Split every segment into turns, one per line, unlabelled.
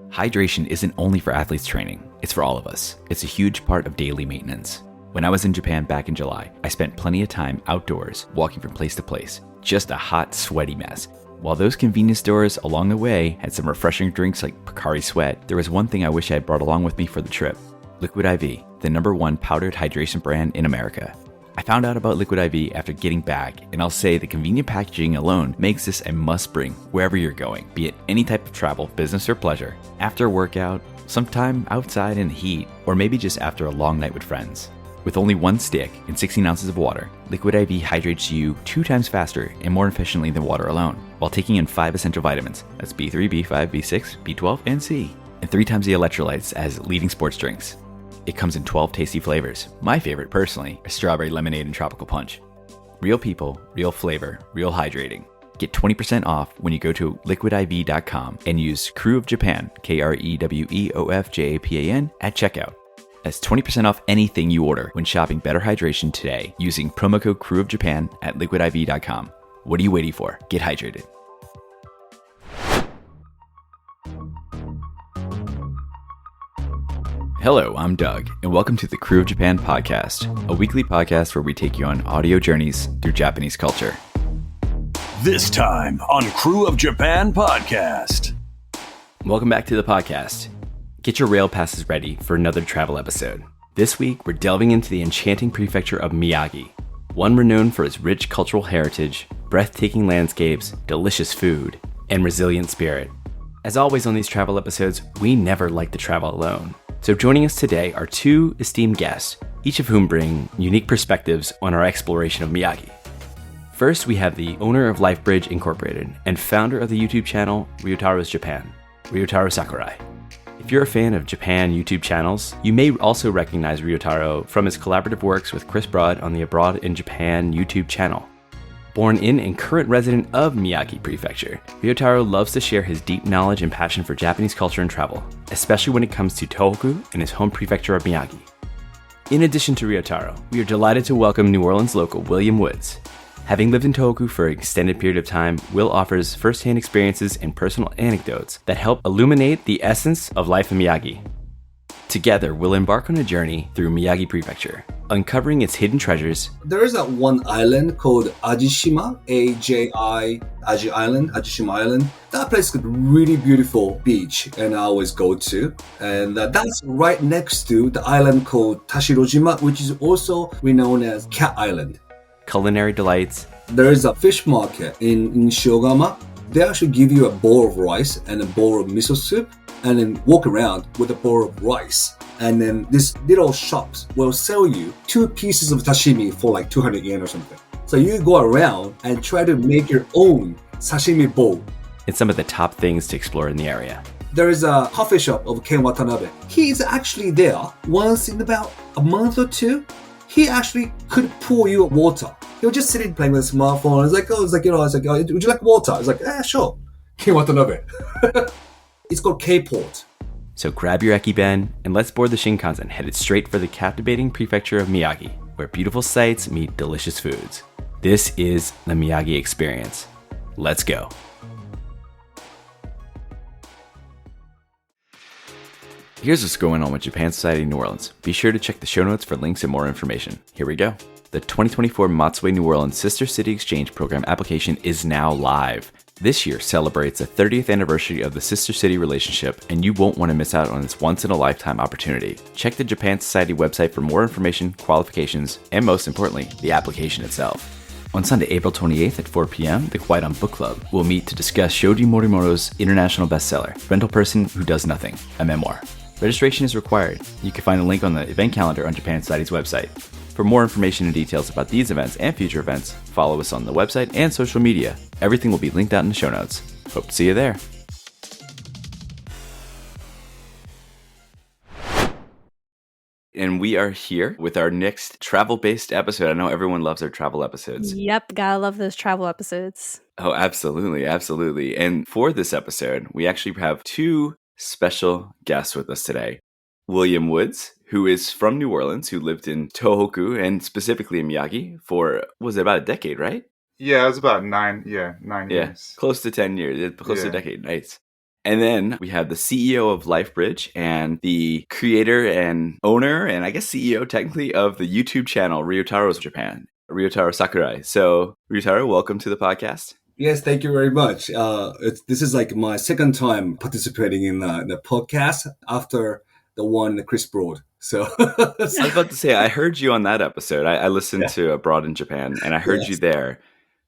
Hydration isn't only for athletes training, it's for all of us. It's a huge part of daily maintenance. When I was in Japan back in July, I spent plenty of time outdoors walking from place to place, just a hot, sweaty mess. While those convenience stores along the way had some refreshing drinks like Pocari Sweat, there was one thing I wish I had brought along with me for the trip. Liquid IV, the #1 powdered hydration brand in America. I found out about Liquid IV after getting back, and I'll say the convenient packaging alone makes this a must-bring wherever you're going, be it any type of travel, business or pleasure, after a workout, sometime outside in the heat, or maybe just after a long night with friends. With only one stick and 16 ounces of water, Liquid IV hydrates you 2 times faster and more efficiently than water alone, while taking in 5 essential vitamins, that's B3, B5, B6, B12, and C, and 3 times the electrolytes as leading sports drinks. It comes in 12 tasty flavors. My favorite, personally, is strawberry lemonade and tropical punch. Real people, real flavor, real hydrating. Get 20% off when you go to liquidiv.com and use Krewe of Japan, KREWEOFJAPAN, at checkout. That's 20% off anything you order when shopping Better Hydration today using promo code Krewe of Japan at liquidiv.com. What are you waiting for? Get hydrated. Hello, I'm Doug, and welcome to the Krewe of Japan podcast, a weekly podcast where we take you on audio journeys through Japanese culture.
This time on Krewe of Japan podcast.
Welcome back to the podcast. Get your rail passes ready for another travel episode. This week, we're delving into the enchanting prefecture of Miyagi, one renowned for its rich cultural heritage, breathtaking landscapes, delicious food, and resilient spirit. As always on these travel episodes, we never like to travel alone. So joining us today are 2 esteemed guests, each of whom bring unique perspectives on our exploration of Miyagi. First, we have the owner of Lifebridge Inc. and founder of the YouTube channel Ryotaro's Japan, Ryotaro Sakurai. If you're a fan of Japan YouTube channels, you may also recognize Ryotaro from his collaborative works with Chris Broad on the Abroad in Japan YouTube channel. Born in and current resident of Miyagi Prefecture, Ryotaro loves to share his deep knowledge and passion for Japanese culture and travel, especially when it comes to Tohoku and his home prefecture of Miyagi. In addition to Ryotaro, we are delighted to welcome New Orleans local William Woods. Having lived in Tohoku for an extended period of time, Will offers first-hand experiences and personal anecdotes that help illuminate the essence of life in Miyagi. Together, we'll embark on a journey through Miyagi Prefecture, uncovering its hidden treasures.
There is one island called Ajishima, Aji Island, Ajishima Island. That place is a really beautiful beach, and I always go to. And that's right next to the island called Tashirojima, which is also renowned as Cat Island.
Culinary delights.
There is a fish market in Shiogama. They actually give you a bowl of rice and a bowl of miso soup, and then walk around with a bowl of rice. And then this little shops will sell you 2 pieces of sashimi for like 200 yen or something. So you go around and try to make your own sashimi bowl.
And some of the top things to explore in the area.
There is a coffee shop of Ken Watanabe. He is actually there once in about a month or 2. He actually could pour you water. He was just sitting playing with a smartphone. It's like, would you like water? It's like, sure. Ken Watanabe. It's called K-Port.
So grab your Ekiben and let's board the Shinkansen headed straight for the captivating prefecture of Miyagi, where beautiful sights meet delicious foods. This is the Miyagi experience. Let's go. Here's what's going on with Japan Society New Orleans. Be sure to check the show notes for links and more information. Here we go. The 2024 Matsue New Orleans Sister City Exchange Program application is now live. This year celebrates the 30th anniversary of the Sister City relationship, and you won't want to miss out on this once-in-a-lifetime opportunity. Check the Japan Society website for more information, qualifications, and most importantly, the application itself. On Sunday, April 28th at 4 p.m., the Quiet on Book Club will meet to discuss Shoji Morimoto's international bestseller, Rental Person Who Does Nothing, a memoir. Registration is required. You can find a link on the event calendar on Japan Society's website. For more information and details about these events and future events, follow us on the website and social media. Everything will be linked out in the show notes. Hope to see you there. And we are here with our next travel-based episode. I know everyone loves their travel episodes.
Yep, gotta love those travel episodes.
Oh, absolutely, absolutely. And for this episode, we actually have 2 special guests with us today. William Woods, who is from New Orleans, who lived in Tohoku and specifically in Miyagi for, was it about a decade, right?
Yeah, it was about 9 years.
Close to 10 years, close to a decade, nice. And then we have the CEO of Lifebridge and the creator and owner, and I guess CEO technically, of the YouTube channel Ryotaro's Japan, Ryotaro Sakurai. So, Ryotaro, welcome to the podcast.
Yes, thank you very much. This is like my second time participating in the podcast after the one that Chris brought. So
I was about to say, I heard you on that episode. I listened to Abroad in Japan, and I heard you there.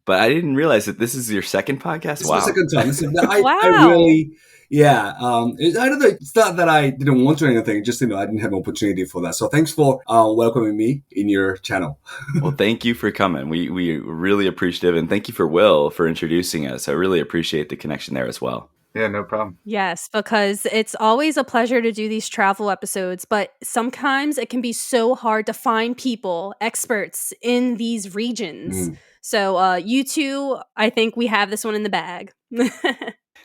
But I didn't realize that this is your second podcast.
This
Wow.
is the second time. I
Wow.
really, I don't know. It's not that I didn't want to or anything. Just, I didn't have an opportunity for that. So thanks for welcoming me in your channel.
Well, thank you for coming. We really appreciative. And thank you for Will for introducing us. I really appreciate the connection there as well.
Yeah, no problem.
Yes, because it's always a pleasure to do these travel episodes, but sometimes it can be so hard to find people, experts in these regions. So you two, I think we have this one in the bag.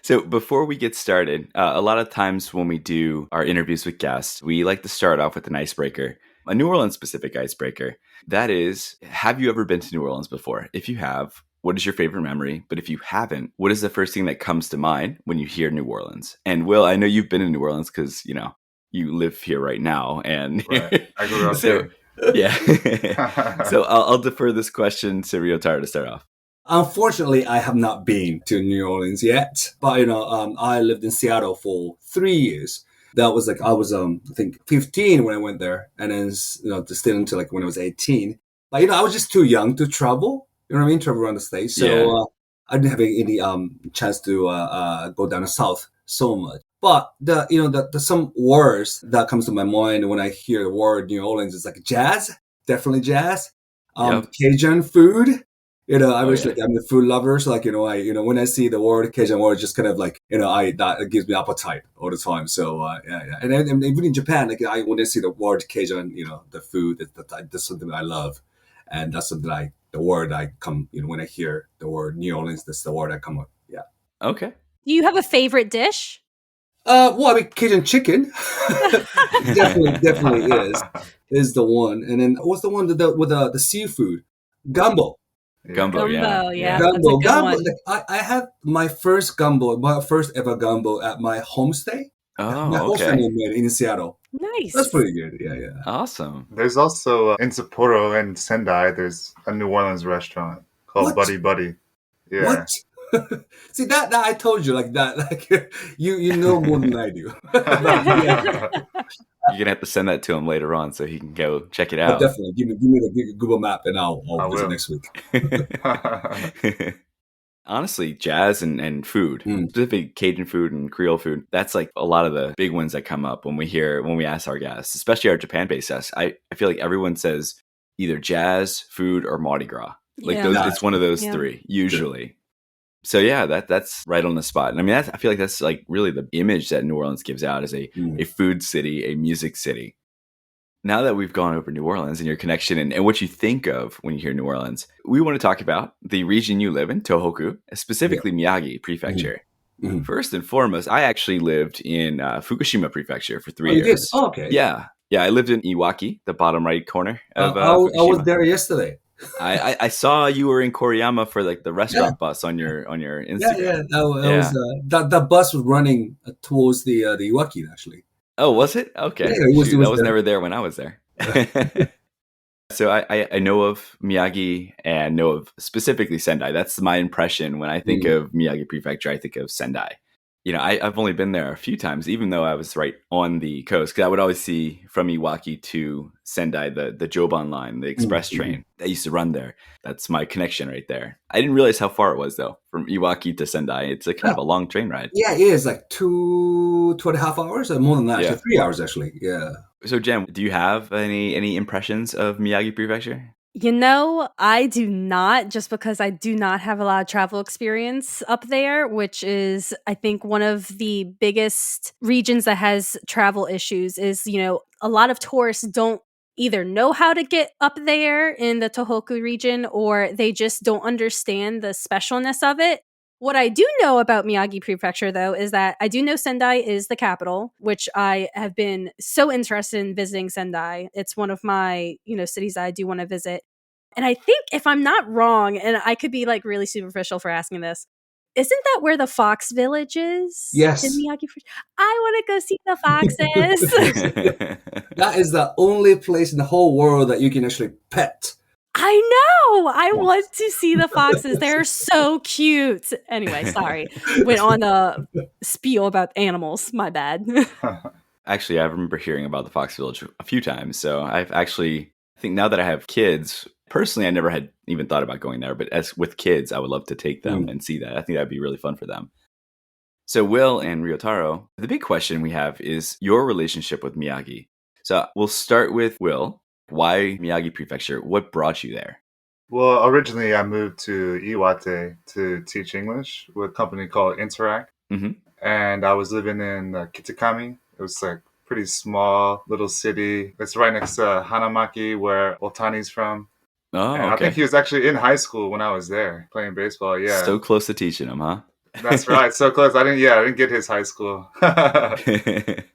So before we get started, a lot of times when we do our interviews with guests, we like to start off with an icebreaker, a New Orleans specific icebreaker. That is, have you ever been to New Orleans before? If you have, what is your favorite memory? But if you haven't, what is the first thing that comes to mind when you hear New Orleans? And Will, I know you've been in New Orleans because, you live here right now. And
Right. I grew up here.
Yeah. So I'll defer this question to Ryotaro to start off.
Unfortunately, I have not been to New Orleans yet, but I lived in Seattle for 3 years. That was I was I think 15 when I went there, and then to stay until when I was 18. But I was just too young to travel. You know what I mean? Travel around the States, so I didn't have any chance to go down the south so much. But the some words that comes to my mind when I hear the word New Orleans is like jazz, definitely jazz, Cajun food. I'm the food lover, so when I see the word Cajun word, just kind of that gives me appetite all the time. So and even in Japan, when I see the word Cajun, the food, that's something I love, and that's something the word I come, when I hear the word New Orleans, that's the word I come up. Yeah.
Okay.
Do you have a favorite dish?
Cajun chicken definitely is the one, and then what's the one with the seafood? Gumbo.
Gumbo,
yeah.
Gumbo.
That's a good one.
I had my first ever gumbo at my homestay.
Oh,
my
okay.
homestay made in Seattle.
Nice.
That's pretty good. Yeah.
Awesome.
There's also in Sapporo and Sendai, there's a New Orleans restaurant called
What?
Buddy. Yeah.
What? See that I told you you know more than I do.
You're gonna have to send that to him later on so he can go check it
Oh,
out.
definitely give me the Google Map and I'll visit
will.
next week.
Honestly, jazz and food, specifically Cajun food and Creole food, that's like a lot of the big ones that come up when we ask our guests, especially our Japan-based guests. I feel like everyone says either jazz, food, or Mardi Gras. It's one of those three usually. So yeah, that's right on the spot. And I mean, I feel like that's like really the image that New Orleans gives out as a food city, a music city. Now that we've gone over New Orleans and your connection and what you think of when you hear New Orleans, we want to talk about the region you live in, Tohoku, specifically Miyagi Prefecture.
Mm-hmm.
First and foremost, I actually lived in Fukushima Prefecture for 3 years.
You did? Oh, okay.
Yeah, I lived in Iwaki, the bottom right corner of
I
Fukushima.
was there yesterday.
I saw you were in Koriyama for the restaurant bus on your Instagram.
That bus was running towards the Iwaki actually.
Oh, was it? Okay.
Yeah, it was
was
there.
never there when I was there. So I know of Miyagi and know of specifically Sendai. That's my impression when I think of Miyagi Prefecture. I think of Sendai. I've only been there a few times, even though I was right on the coast. Because I would always see from Iwaki to Sendai the Joban line, the express train that used to run there. That's my connection right there. I didn't realize how far it was though, from Iwaki to Sendai. It's a kind of a long train ride.
Yeah, it is like 2.5 hours, or more than that.
Yeah.
Actually, 3 hours actually. Yeah.
So Jen, do you have any impressions of Miyagi Prefecture?
I do not, just because I do not have a lot of travel experience up there, which is, I think, one of the biggest regions that has travel issues is, a lot of tourists don't either know how to get up there in the Tohoku region or they just don't understand the specialness of it. What I do know about Miyagi Prefecture, though, is that I do know Sendai is the capital, which I have been so interested in visiting Sendai. It's one of my, cities that I do want to visit. And I think, if I'm not wrong, and I could be really superficial for asking this, Isn't that where the Fox Village is?
Yes.
In Miyagi Prefecture? I want to go see the foxes.
That is the only place in the whole world that you can actually pet.
I know. I want to see the foxes. They're so cute. Anyway, sorry. Went on a spiel about animals. My bad.
Actually, I remember hearing about the Fox Village a few times. So I think now that I have kids, personally, I never had even thought about going there. But as with kids, I would love to take them and see that. I think that'd be really fun for them. So Will and Ryotaro, the big question we have is your relationship with Miyagi. So we'll start with Will. Why Miyagi Prefecture? What brought you there?
Well, originally I moved to Iwate to teach English with a company called Interact.
Mm-hmm.
And I was living in Kitakami. It was like pretty small little city. It's right next to Hanamaki, where Otani's from.
Oh,
and
okay.
I think he was actually in high school when I was there playing baseball. Yeah,
So close to teaching him, huh?
that's right. So close. I didn't get his high school.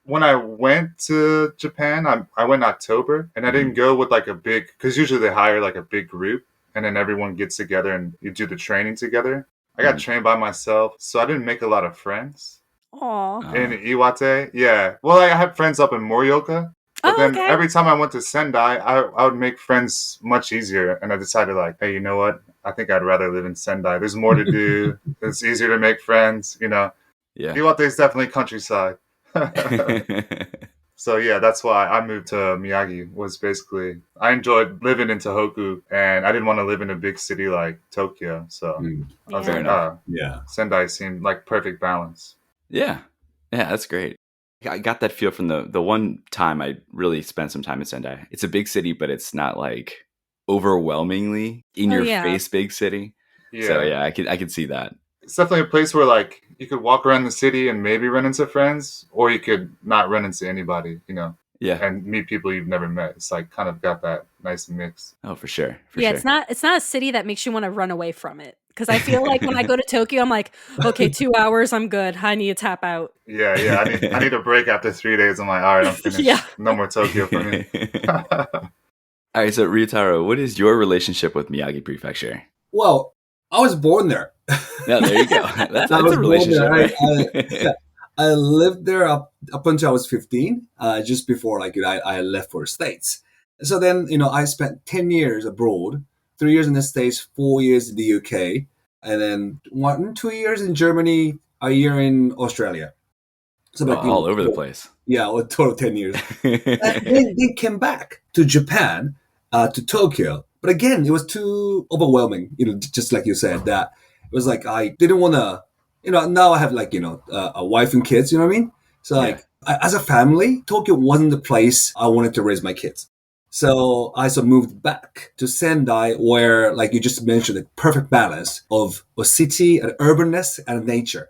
When I went to Japan, I went in October, and I didn't go with like a big, because usually they hire like a big group, and then everyone gets together and you do the training together. I got trained by myself, so I didn't make a lot of friends.
Aw.
In Iwate. Yeah. Well, I had friends up in Morioka. But then every time I went to Sendai, I would make friends much easier. And I decided like, hey, you know what? I think I'd rather live in Sendai. There's more to do. It's easier to make friends, you know.
Yeah.
Iwate is definitely countryside. So yeah, that's why I moved to Miyagi. Was basically, I enjoyed living in Tohoku, and I didn't want to live in a big city like Tokyo. So I was
Fair
like,
Yeah.
Sendai seemed like perfect balance.
Yeah, that's great. I got that feel from the one time I really spent some time in Sendai. It's a big city, but it's not like overwhelmingly in your face big city.
Yeah.
So yeah, I could see that.
It's definitely a place where like you could walk around the city and maybe run into friends, or you could not run into anybody, you know.
Yeah.
And meet people you've never met. It's like kind of got that nice mix.
Oh, for sure.
It's not a city that makes you want to run away from it. Because I feel like when I go to Tokyo, I'm like, okay, 2 hours, I'm good. I need to tap out.
Yeah. I need a break after 3 days. I'm like, all right, I'm finished.
Yeah.
No more Tokyo for me.
All right, so Ryotaro, what is your relationship with Miyagi Prefecture?
Well, I was born there.
Yeah, there you go. That's a relationship. Right?
I lived there up until I was 15, just before like I left for the States. So then, I spent 10 years abroad, 3 years in the States, 4 years in the UK, and then 2 years in Germany, a year in Australia. So
all over the place.
Yeah, a total of 10 years. And then they came back to Japan, to Tokyo. But again, it was too overwhelming, just like you said, that it was like I didn't want to, now I have like, a wife and kids, you know what I mean? So as a family, Tokyo wasn't the place I wanted to raise my kids. So I moved back to Sendai, where, like you just mentioned, the perfect balance of a city and urbanness and nature.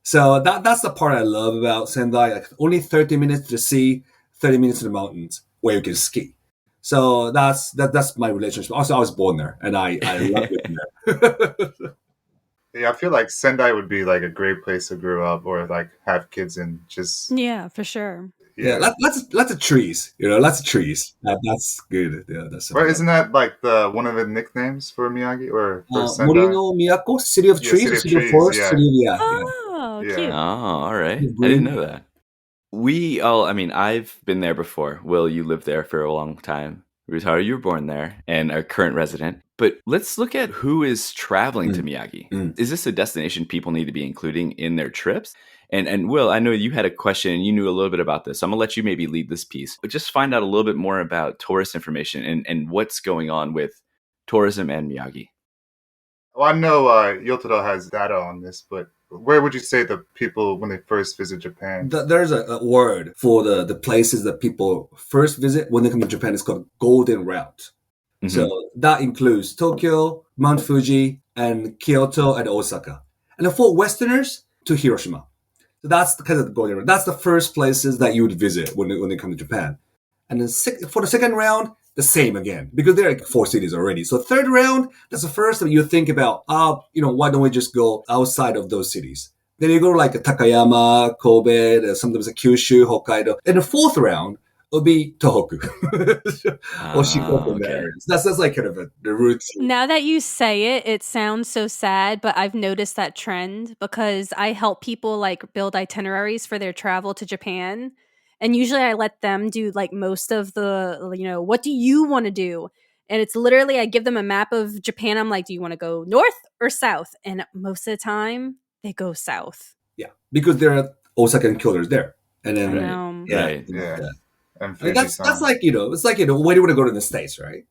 So that's the part I love about Sendai. Like only 30 minutes to the sea, 30 minutes to the mountains where you can ski. So that's my relationship. Also, I was born there, and I love it there.
Yeah, I feel like Sendai would be like a great place to grow up or like have kids in. Just
for sure.
Yeah, lots of trees. Lots of trees. That's good. Yeah, that's.
Right, isn't that like one of the nicknames for Miyagi or for Sendai?
Morino Miyako, city of trees, city of forest,
yeah.
Cute.
Oh, all right. I didn't know that. I've been there before. Will, you lived there for a long time. Ryotaro, you were born there and a current resident. But let's look at who is traveling to Miyagi. Is this a destination people need to be including in their trips? And Will, I know you had a question and you knew a little bit about this. So I'm going to let you maybe lead this piece. But just find out a little bit more about tourist information and what's going on with tourism and Miyagi.
Well, I know Yotaro has data on this, but where would you say the people, when they first visit Japan?
There's a word for the places that people first visit when they come to Japan. It's called Golden Route. Mm-hmm. So that includes Tokyo, Mount Fuji, and Kyoto and Osaka. And for Westerners, to Hiroshima. So that's the kind of the Golden Route. That's the first places that you would visit when they come to Japan. And then for the second round, the same again, because there are 4 cities already. So third round, that's the first that you think about, why don't we just go outside of those cities? Then you go like Takayama, Kobe, sometimes Kyushu, Hokkaido. And the fourth round would be Tohoku or Shikoku in the
okay.
areas. That's like kind of the roots.
Now that you say it, it sounds so sad, but I've noticed that trend because I help people like build itineraries for their travel to Japan. And usually I let them do like most of the, what do you want to do? And it's literally, I give them a map of Japan. I'm like, do you want to go north or south? And most of the time, they go south.
Yeah, because there are Osaka and Kyoto there. And then,
Right.
yeah.
Right.
Yeah. And
I mean, that's
Fuji-san.
like, it's like, where do you want to go to the States, right?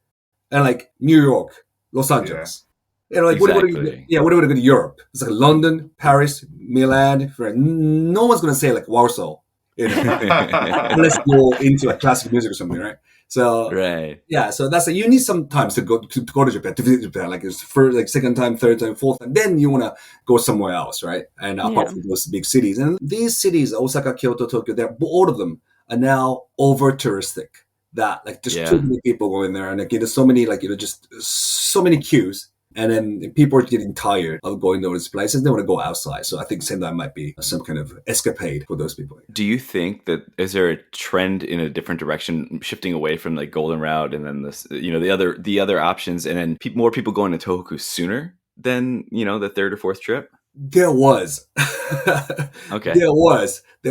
And like New York, Los Angeles. Like, what do you want to go to Europe? It's like London, Paris, Milan. No one's going to say like Warsaw, unless you go into like classic music or something, right? So,
Right.
yeah, so that's you need some time to go to Japan, to visit Japan. Like it's first, like second time, third time, fourth time. Then you want to go somewhere else, right? And apart from those big cities, and these cities, Osaka, Kyoto, Tokyo, they're all of them are now over touristic. That like just too many people going there, and like so many just so many queues. And then people are getting tired of going to those places. They want to go outside. So I think Sendai might be some kind of escapade for those people.
Do you think that is there a trend in a different direction, shifting away from like Golden Route and then this, the other options, and then more people going to Tohoku sooner than the third or fourth trip?
There was.
Okay.
There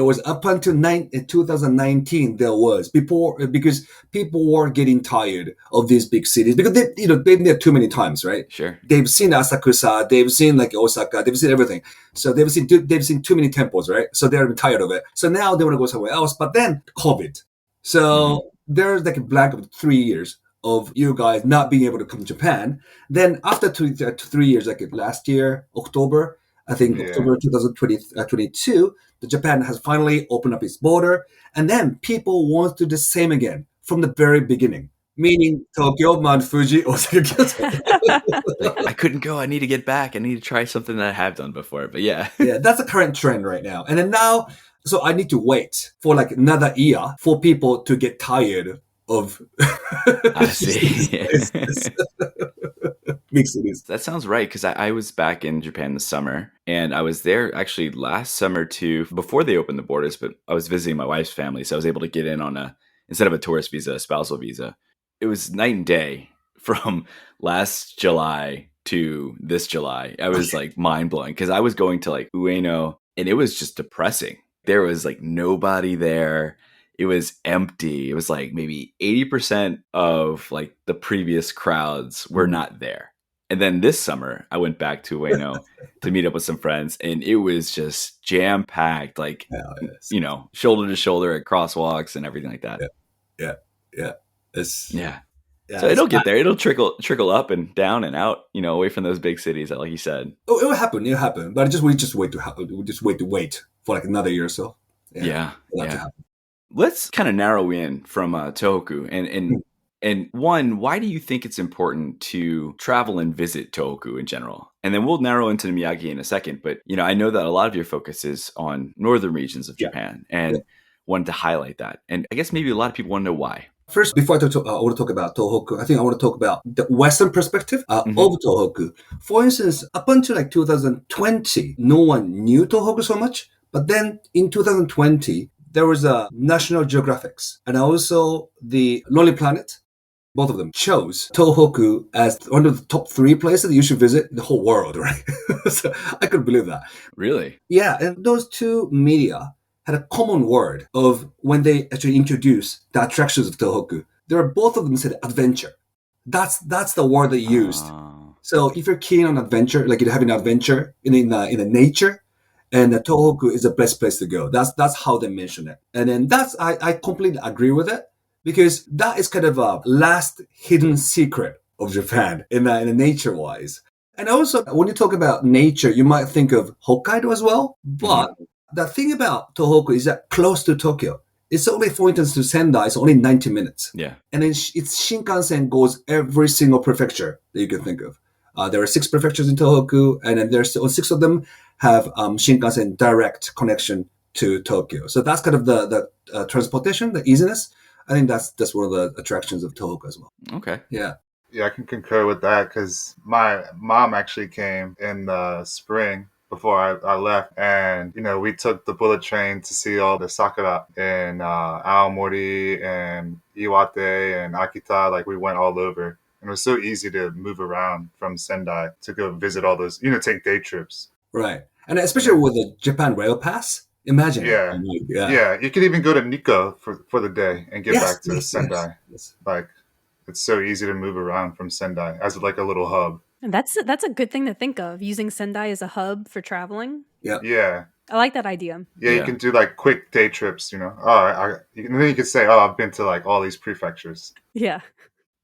was up until 2019. There was because people were getting tired of these big cities because they've been there too many times, right?
Sure.
They've seen Asakusa, they've seen like Osaka, they've seen everything. So they've seen too many temples, right? So they're tired of it. So now they want to go somewhere else. But then COVID. So there's like a blank of 3 years of you guys not being able to come to Japan. Then after 3 years, like last year, October, I think October 2022, the Japan has finally opened up its border. And then people want to do the same again from the very beginning. Meaning Tokyo, Mount Fuji, Osaka, Kyoto.
Like, I couldn't go. I need to get back. I need to try something that I have done before. But yeah.
Yeah, that's a current trend right now. And then now, so I need to wait for like another year for people to get tired of
I see.
big cities.
That sounds right, because I was back in Japan this summer, and I was there actually last summer too, before they opened the borders, but I was visiting my wife's family, so I was able to get in on instead of a tourist visa, a spousal visa. It was night and day from last July to this July. I was like mind-blowing, because I was going to like Ueno, and it was just depressing. There was like nobody there. It was empty. It was like maybe 80% of like the previous crowds were not there. And then this summer, I went back to Ueno to meet up with some friends, and it was just jam-packed, like, shoulder to shoulder at crosswalks and everything like that.
Yeah.
So it'll get there. It'll trickle up and down and out, away from those big cities, like you said.
Oh, it will happen. But we just wait to wait for like another year or so.
Yeah. Let's kind of narrow in from Tohoku and one, why do you think it's important to travel and visit Tohoku in general? And then we'll narrow into the Miyagi in a second. But, I know that a lot of your focus is on northern regions of Japan, and wanted to highlight that. And I guess maybe a lot of people want to know why.
First, before I want to talk about Tohoku, I think I want to talk about the Western perspective of Tohoku. For instance, up until like 2020, no one knew Tohoku so much. But then in 2020, there was a National Geographics and also the Lonely Planet. Both of them chose Tohoku as one of the top 3 places that you should visit in the whole world, right? So I couldn't believe that.
Really?
Yeah, and those two media had a common word of when they actually introduced the attractions of Tohoku. Both of them said adventure. That's the word they used. So if you're keen on adventure, like you're having an adventure in the nature, and Tohoku is the best place to go. That's how they mention it. And then I completely agree with it, because that is kind of a last hidden secret of Japan in the nature-wise. And also, when you talk about nature, you might think of Hokkaido as well. But the thing about Tohoku is that close to Tokyo. It's only, for instance, to Sendai, it's only 90 minutes.
Yeah.
And then its Shinkansen goes every single prefecture that you can think of. There are 6 prefectures in Tohoku, and then there's 6 of them have Shinkansen direct connection to Tokyo. So that's kind of the transportation, the easiness. I think that's one of the attractions of Tohoku as well.
Okay.
Yeah.
Yeah, I can concur with that, because my mom actually came in the spring before I left. And, we took the bullet train to see all the sakura in Aomori and Iwate and Akita. Like, we went all over. And it was so easy to move around from Sendai to go visit all those, take day trips.
Right. And especially with the Japan Rail Pass, imagine.
Yeah. Yeah. You could even go to Nikko for the day and get back to Sendai.
Yes.
Like, it's so easy to move around from Sendai as like a little hub.
And that's a good thing to think of, using Sendai as a hub for traveling.
Yeah.
Yeah.
I like that idea.
Yeah, you can do like quick day trips, and then you could say, I've been to like all these prefectures.
Yeah.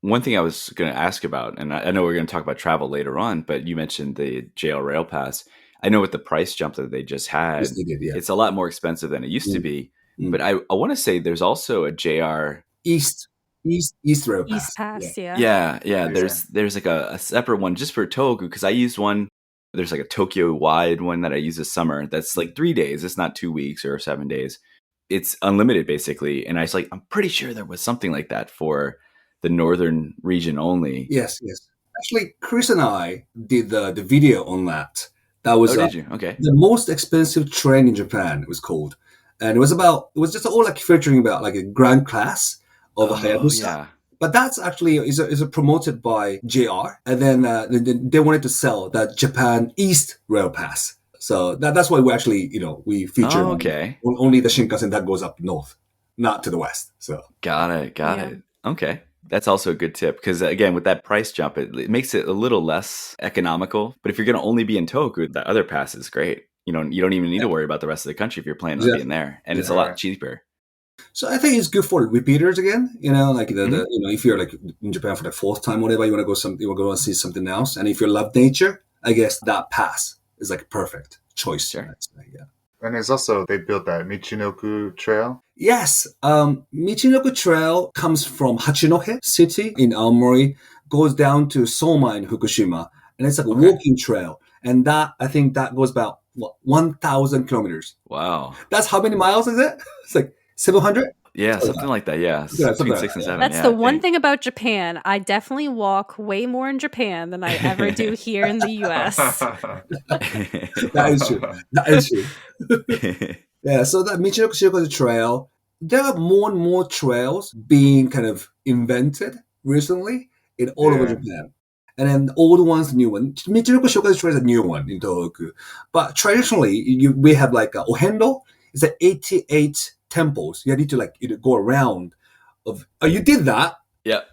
One thing I was going to ask about, and I know we're going to talk about travel later on, but you mentioned the JL Rail Pass. I know with the price jump that they just had,
Yes, they did, yeah.
it's a lot more expensive than it used to be. But I want to say there's also a JR
East Rail Pass.
East Pass, yeah.
Yeah. There's like a separate one just for Tohoku, because I used one. There's like a Tokyo wide one that I use this summer. That's like 3 days. It's not 2 weeks or 7 days. It's unlimited basically. And I was like, I'm pretty sure there was something like that for the northern region only.
Yes. Actually, Chris and I did the video on that. That was
did you? Okay.
The most expensive train in Japan, it was called. And it was just all like featuring about like a grand class of Hayabusa.
Yeah.
But that's actually is promoted by JR, and then they wanted to sell that Japan East Rail Pass. So that's why we actually we feature only the Shinkansen that goes up north, not to the west. So
got it. Okay, that's also a good tip, because again, with that price jump, it makes it a little less economical. But if you're going to only be in Tohoku, that other pass is great. You don't even need to worry about the rest of the country if you're planning on being there, and it's a lot cheaper.
So I think it's good for repeaters again. Like if you're like in Japan for the fourth time, whatever, you want to go and see something else. And if you love nature, I guess that pass is like a perfect choice.
Sure.
Yeah.
And there's also, they built that Michinoku Trail.
Yes. Michinoku Trail comes from Hachinohe City in Aomori, goes down to Soma in Fukushima, and it's like a walking trail. And I think that goes about 1,000 kilometers.
Wow.
That's how many miles is it? It's like 700?
Yeah, something like that. Yeah, between 6 and 7.
That's the one thing about Japan. I definitely walk way more in Japan than I ever do here in the U.S.
That is true. Yeah, so that Michinoku Shikoku Trail, there are more and more trails being kind of invented recently in all over Japan. And then the old ones, the new one. Michinoku Shikoku Trail is a new one in Tohoku. But traditionally, we have like Ohendo. It's 88 temples. You need to like go around. You did that?
Yep.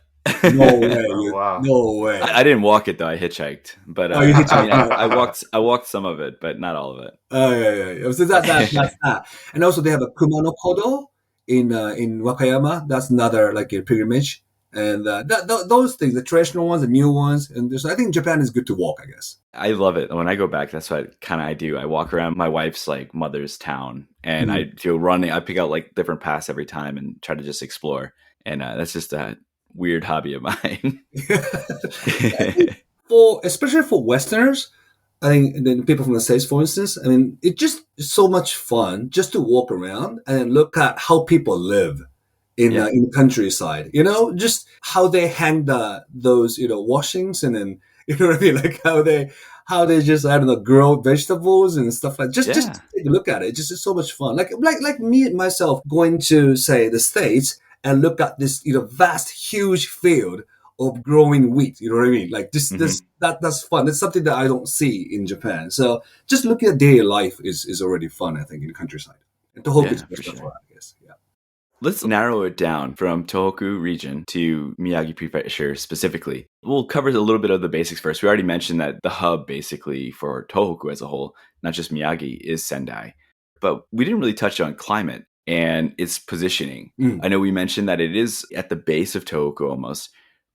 No way.
Wow.
No way.
I didn't walk it though. I hitchchiked. But
you hitchhiked.
I walked some of it, but not all of it.
Oh yeah. So that's that. And also they have a Kumano Kodo in Wakayama. That's another like a pilgrimage. And those things, the traditional ones, the new ones, and I think Japan is good to walk, I guess.
I love it. When I go back, that's what I do. I walk around my wife's like mother's town, and I do running. I pick out like different paths every time and try to just explore. And that's just a weird hobby of mine.
Especially for Westerners, I think the people from the States, for instance, I mean, it's just so much fun just to walk around and look at how people live in the countryside, just how they hang those washings, and then what I mean, like how they just grow vegetables and stuff like just take a look at it. It's just so much fun. Like me and myself going to say the States and look at this vast huge field of growing wheat. You know what I mean? Like that's fun. It's something that I don't see in Japan. So just looking at daily life is already fun, I think, in the countryside. And Tohoku is for sure, I guess. Yeah.
Let's narrow it down from Tohoku region to Miyagi Prefecture specifically. We'll cover a little bit of the basics first. We already mentioned that the hub basically for Tohoku as a whole, not just Miyagi, is Sendai. But we didn't really touch on climate and its positioning. I know we mentioned that it is at the base of Tohoku almost,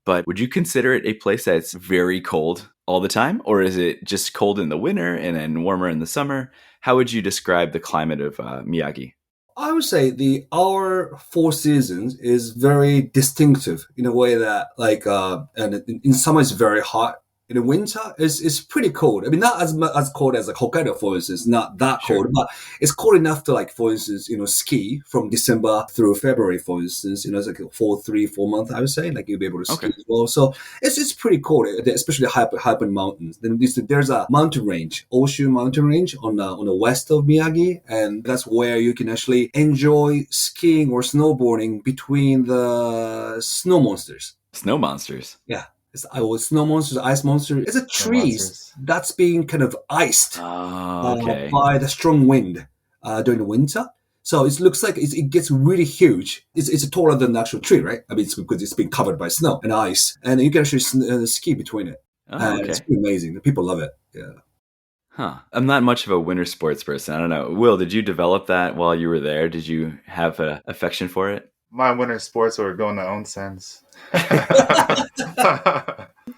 but would you consider it a place that's very cold all the time? Or is it just cold in the winter and then warmer in the summer? How would you describe the climate of Miyagi?
I would say our 4 seasons is very distinctive in a way that and in summer it's very hot, In the winter, it's pretty cold. I mean, not as cold as like Hokkaido, for instance, not that
Sure.
cold, but it's cold enough to like, for instance, ski from December through February, for instance. It's like 4 months, I would say. Like you'll be able to ski
Okay.
as well. So it's pretty cold, especially high up in mountains. Then there's a mountain range, Oshu Mountain Range on the west of Miyagi, and that's where you can actually enjoy skiing or snowboarding between the snow monsters.
Snow monsters.
Yeah. Snow monsters, ice monster. It's a trees
monsters.
that's being kind of iced
Oh, okay.
by the strong wind during the winter. So it looks like it gets really huge. It's taller than the actual tree, right? I mean, it's because it's being covered by snow and ice, and you can actually ski between it.
Oh, okay.
It's pretty amazing. The people love it. Yeah.
Huh. I'm not much of a winter sports person. I don't know. Will, did you develop that while you were there? Did you have an affection for it?
My winter sports were going to onsens.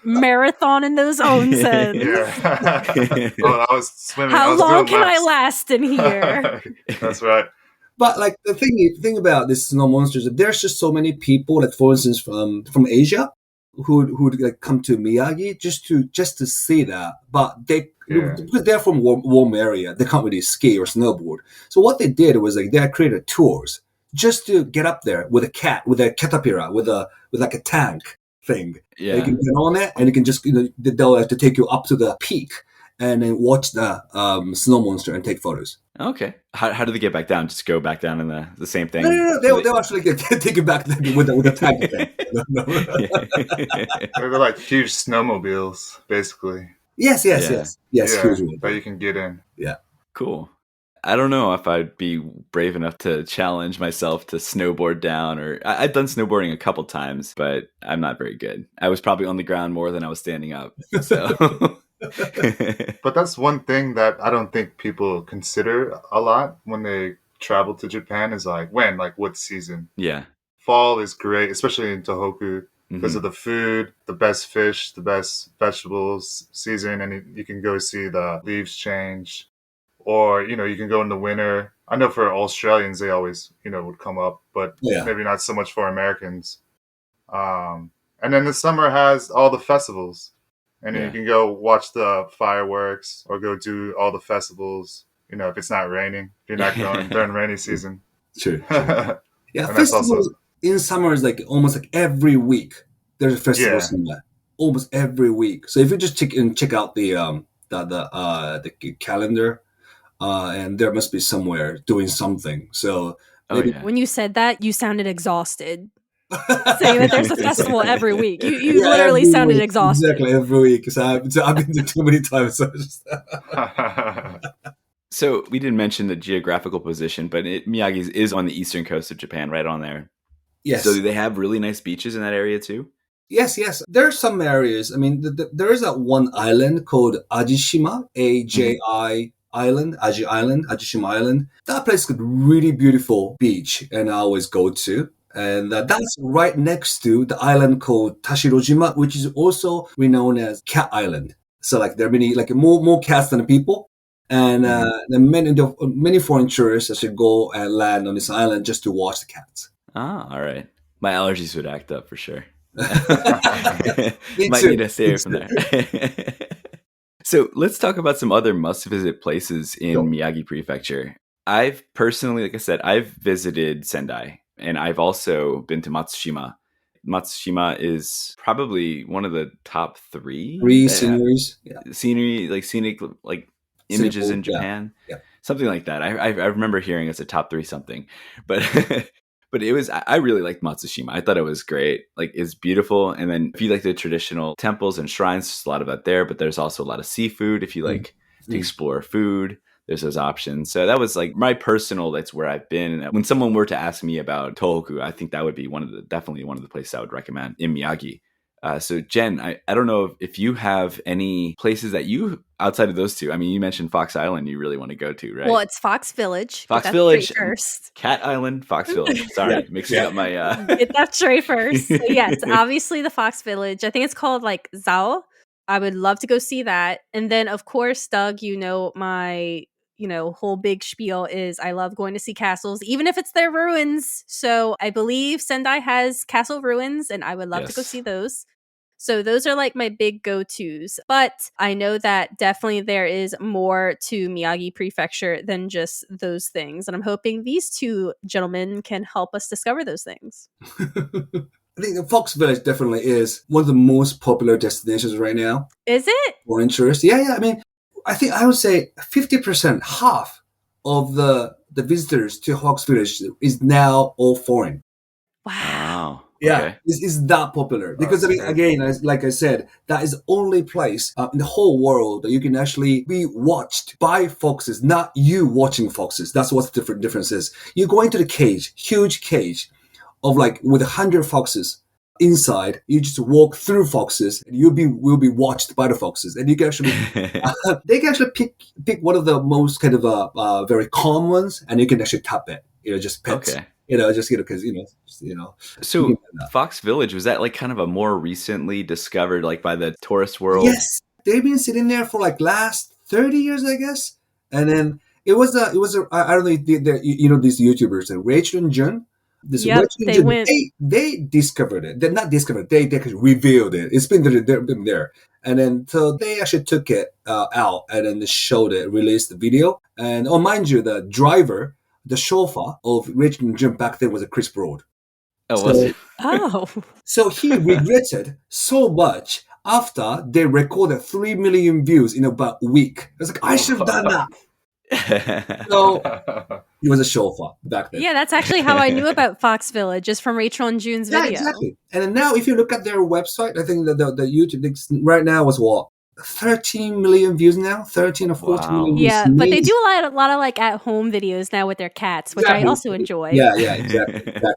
Marathon in those onsens.
Yeah. Well, I was swimming.
How
I was
long
doing
can I
laps.
last in here?
That's right.
But like the thing about this snow monsters, there's just so many people, like for instance from Asia, who'd like come to Miyagi just to see that. But because they're from warm area, they can't really ski or snowboard. So what they did was like they created tours just to get up there with a caterpillar, with like a tank thing.
Yeah.
You can get on it, and you can just they'll have to take you up to the peak and then watch the snow monster and take photos.
Okay. How do they get back down? Just go back down in the same thing?
No. They'll actually take you back with the tank thing. No.
They're like huge snowmobiles, basically.
Yes.
Yeah,
Huge one.
that you can get in.
Yeah.
Cool. I don't know if I'd be brave enough to challenge myself to snowboard down, or I've done snowboarding a couple times, but I'm not very good. I was probably on the ground more than I was standing up. So,
But that's one thing that I don't think people consider a lot when they travel to Japan is like what season.
yeah.
Fall is great, especially in Tohoku, because of the food, the best fish, the best vegetables season, and you can go see the leaves change. Or, you can go in the winter. I know for Australians, they always, would come up, but maybe not so much for Americans. And then the summer has all the festivals. And then you can go watch the fireworks or go do all the festivals, if it's not raining. If you're not going during rainy season.
True.
And
Yeah,
that's
festivals in summer is like almost like every week there's a festival somewhere. Almost every week. So if you just check out the calendar, and there must be somewhere doing something. So
When you said that, you sounded exhausted. Saying that there's a festival every week. You literally sounded exhausted.
Exactly, every week. So I've been there too many times.
So we didn't mention the geographical position, but Miyagi's is on the eastern coast of Japan, right on there.
Yes.
So do they have really nice beaches in that area too?
Yes. There are some areas. I mean, there is that one island called Ajishima, AJI Island, Ajishima Island. That place is a really beautiful beach, and I always go to. And that's right next to the island called Tashirojima, which is also renowned as Cat Island. So like there are many, like more cats than people. And many foreign tourists actually go and land on this island just to watch the cats.
Ah, all right. My allergies would act up for sure.
Me
Might
too.
need to stay away from there. So let's talk about some other must-visit places in Miyagi Prefecture. I've personally, like I said, I've visited Sendai, and I've also been to Matsushima. Matsushima is probably one of the top three
sceneries. Yeah.
Scenic images in Japan.
Yeah.
Something like that. I remember hearing it's a top three something, but but it was, I really liked Matsushima. I thought it was great. Like, it's beautiful. And then if you like the traditional temples and shrines, there's a lot of that there, but there's also a lot of seafood. If you like to explore food, there's those options. So that was like my personal, that's where I've been. When someone were to ask me about Tohoku, I think that would be definitely one of the places I would recommend in Miyagi. So Jen, I don't know if you have any places that you, outside of those two, I mean, you mentioned Fox Island you really want to go to, right?
Well, it's Fox Village.
Fox
Get that
Village
straight first.
Cat Island, Fox Village. Sorry, mixing up my...
Get that straight first. So yes, obviously the Fox Village. I think it's called like Zao. I would love to go see that. And then, of course, Doug, my... whole big spiel is I love going to see castles, even if it's their ruins. So I believe Sendai has castle ruins, and I would love to go see those. So those are like my big go-tos. But I know that definitely there is more to Miyagi Prefecture than just those things. And I'm hoping these two gentlemen can help us discover those things.
I think the Fox Village definitely is one of the most popular destinations right now
Is it?
for interest. Yeah. I mean, I would say 50%, half of the visitors to Fox Village is now all foreign.
Wow.
Yeah,
Okay.
it's that popular because I mean, again, like I said, that is the only place in the whole world that you can actually be watched by foxes, not you watching foxes. That's what the difference is. You go into the cage, huge cage of like with 100 foxes inside. You just walk through foxes, and will be watched by the foxes, and you can actually they can actually pick one of the most kind of very calm ones, and you can actually tap it. Just pets.
Okay.
Because
So Fox Village, was that like kind of a more recently discovered, like by the tourist world?
Yes, they've been sitting there for like last 30 years, I guess. And then it was a I don't know if these YouTubers, Rachel and Jun.
Yep, they went.
They discovered it. They're not discovered. They revealed it. It's been there. And then so they actually took it out and then showed it, released the video. And mind you, the driver, the chauffeur of Rachel and Jun back then was a Chris Broad.
Oh, was it?
Oh.
So he regretted so much after they recorded 3 million views in about a week. I was like, I should have done that. So he was a chauffeur back then.
Yeah, that's actually how I knew about Fox Village, just from Rachel and June's video.
Yeah, exactly. And then now if you look at their website, I think that the YouTube right now was what? 13 million views now, 13 or 14 million views.
Yeah, but they do a lot of like at home videos now with their cats, which I also enjoy.
Yeah,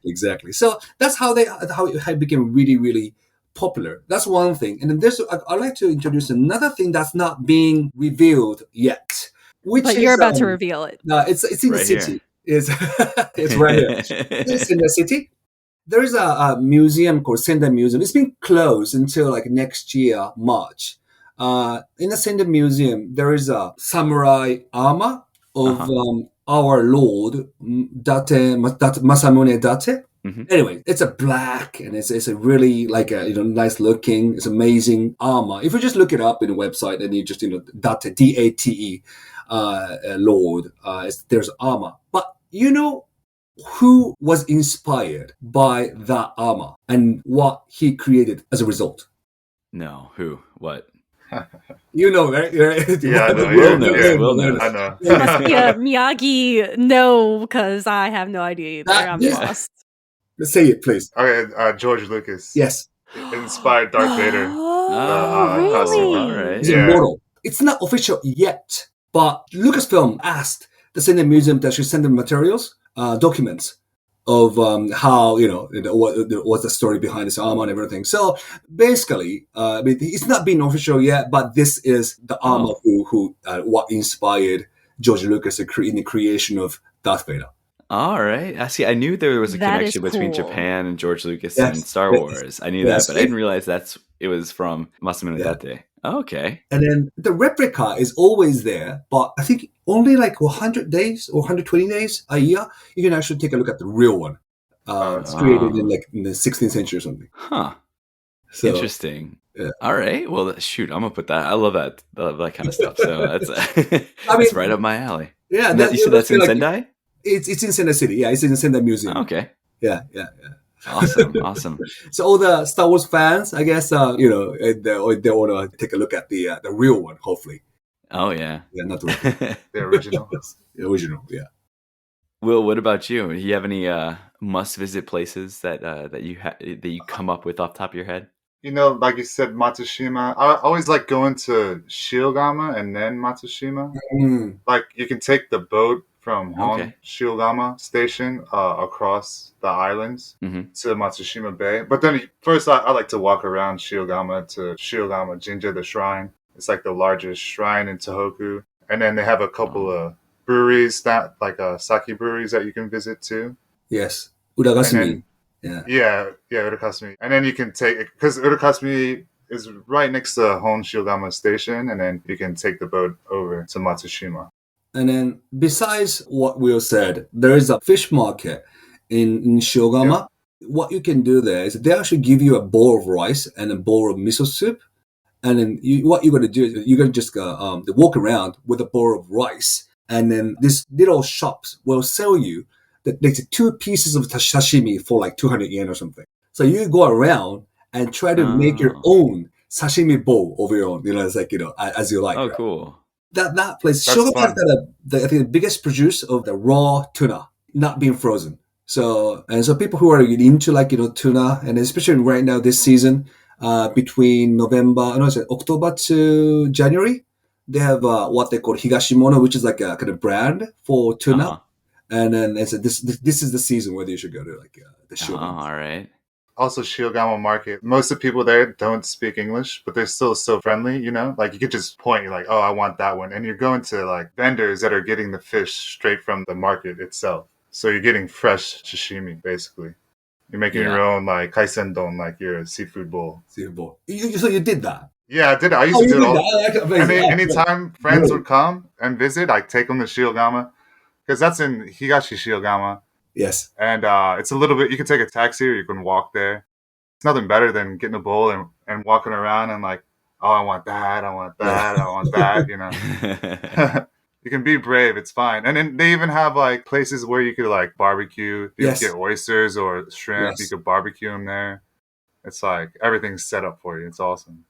exactly. So that's how it became really, really popular. That's one thing. And then I'd like to introduce another thing that's not being revealed yet.
But you're about to reveal it.
No, it's in
right
the city.
Here.
It's right here. It's in the city. There is a museum called Sendai Museum. It's been closed until like next year, March. In the Sendai Museum, there is a samurai armor of our Lord Masamune Date.
Mm-hmm.
Anyway, it's a black and it's a really like a nice looking. It's amazing armor. If you just look it up in the website and you just Date Date Lord, there's armor. But who was inspired by that armor and what he created as a result?
No, who? What?
Right?
Yeah,
Will knows.
I know.
It must be a Miyagi no, because I have no idea either. I'm lost.
Let's say it, please.
Okay, George Lucas.
Yes.
Inspired Darth Vader.
Oh,
costume.
really?
All right.
It's immortal. It's not official yet, but Lucasfilm asked the Sendai Museum to actually send them materials, documents of how what's the story behind this armor and everything. So basically, it's not been official yet, but this is the armor who what inspired George Lucas in the creation of Darth Vader.
All right. I see. I knew there was a
That
connection
is
between
cool.
Japan and George Lucas
Yes.
and Star Wars. I knew
Yes.
that, but I didn't realize it was from Masamune
Yeah.
Date. Okay.
And then the replica is always there, but I think only like 100 days or 120 days a year, you can actually take a look at the real one. It's created in the 16th century or something.
Huh.
So,
Interesting.
yeah.
All right. Well, shoot, I'm gonna put that. I love that kind of stuff. So that's that's right up my alley.
Yeah,
You said that's in Sendai?
It's in Sendai City. Yeah, it's in the Sendai Museum.
Okay.
Yeah.
Awesome.
So all the Star Wars fans, I guess, they want to take a look at the real one, hopefully.
Oh yeah.
Yeah, not the real.
The original.
The original. Yeah.
Will, what about you? Do you have any must-visit places that you come up with off the top of your head?
Like you said, Matsushima. I always like going to Shiogama and then Matsushima.
Mm.
Like you can take the boat from
Okay.
Shiogama Station across the islands
Mm-hmm.
to Matsushima Bay. But then first I like to walk around Shiogama to Shiogama Jinja, the shrine. It's like the largest shrine in Tohoku. And then they have a couple of breweries, like sake breweries that you can visit too.
Yes. Uragasumi.
Yeah, Urakasumi. And then you can take, because Urakasumi is right next to Hon Shiogama Station, and then you can take the boat over to Matsushima.
And then besides what Will said, there is a fish market in Shiogama. what you can do there is they actually give you a bowl of rice and a bowl of miso soup. And then what you're going to do is you're going to just walk around with a bowl of rice. And then these little shops will sell you like 2 pieces of sashimi for like 200 yen or something. So you go around and try to make your own sashimi bowl of your own, it's like, as you like.
Oh,
right?
cool.
That place,
That's
Shogama
fun.
has got I think, the biggest produce of the raw tuna, not being frozen. So people who are into like, tuna, and especially right now this season, between October to January, they have what they call higashimono, which is like a kind of brand for tuna.
Uh-huh.
And then they said this is the season where you should go to like the
Oh,
Shogama.
all right.
Also, Shiogama Market. Most of the people there don't speak English, but they're still so friendly, Like, you could just point, you're like, oh, I want that one. And you're going to, like, vendors that are getting the fish straight from the market itself. So you're getting fresh sashimi, basically. You're making your own, like, kaisendon, like your seafood bowl.
Seafood bowl. So you did that?
Yeah, I did. I used to do it all.
That?
Anytime friends would come and visit, I'd take them to Shiogama. Because that's in Higashi Shiogama.
Yes.
And it's a little bit, you can take a taxi or you can walk there. It's nothing better than getting a bowl and walking around and like, oh, I want that, I want that, I want that, You can be brave, it's fine. And then they even have like places where you could like barbecue. You could get oysters or shrimp. Yes. You could barbecue them there. It's like everything's set up for you. It's awesome.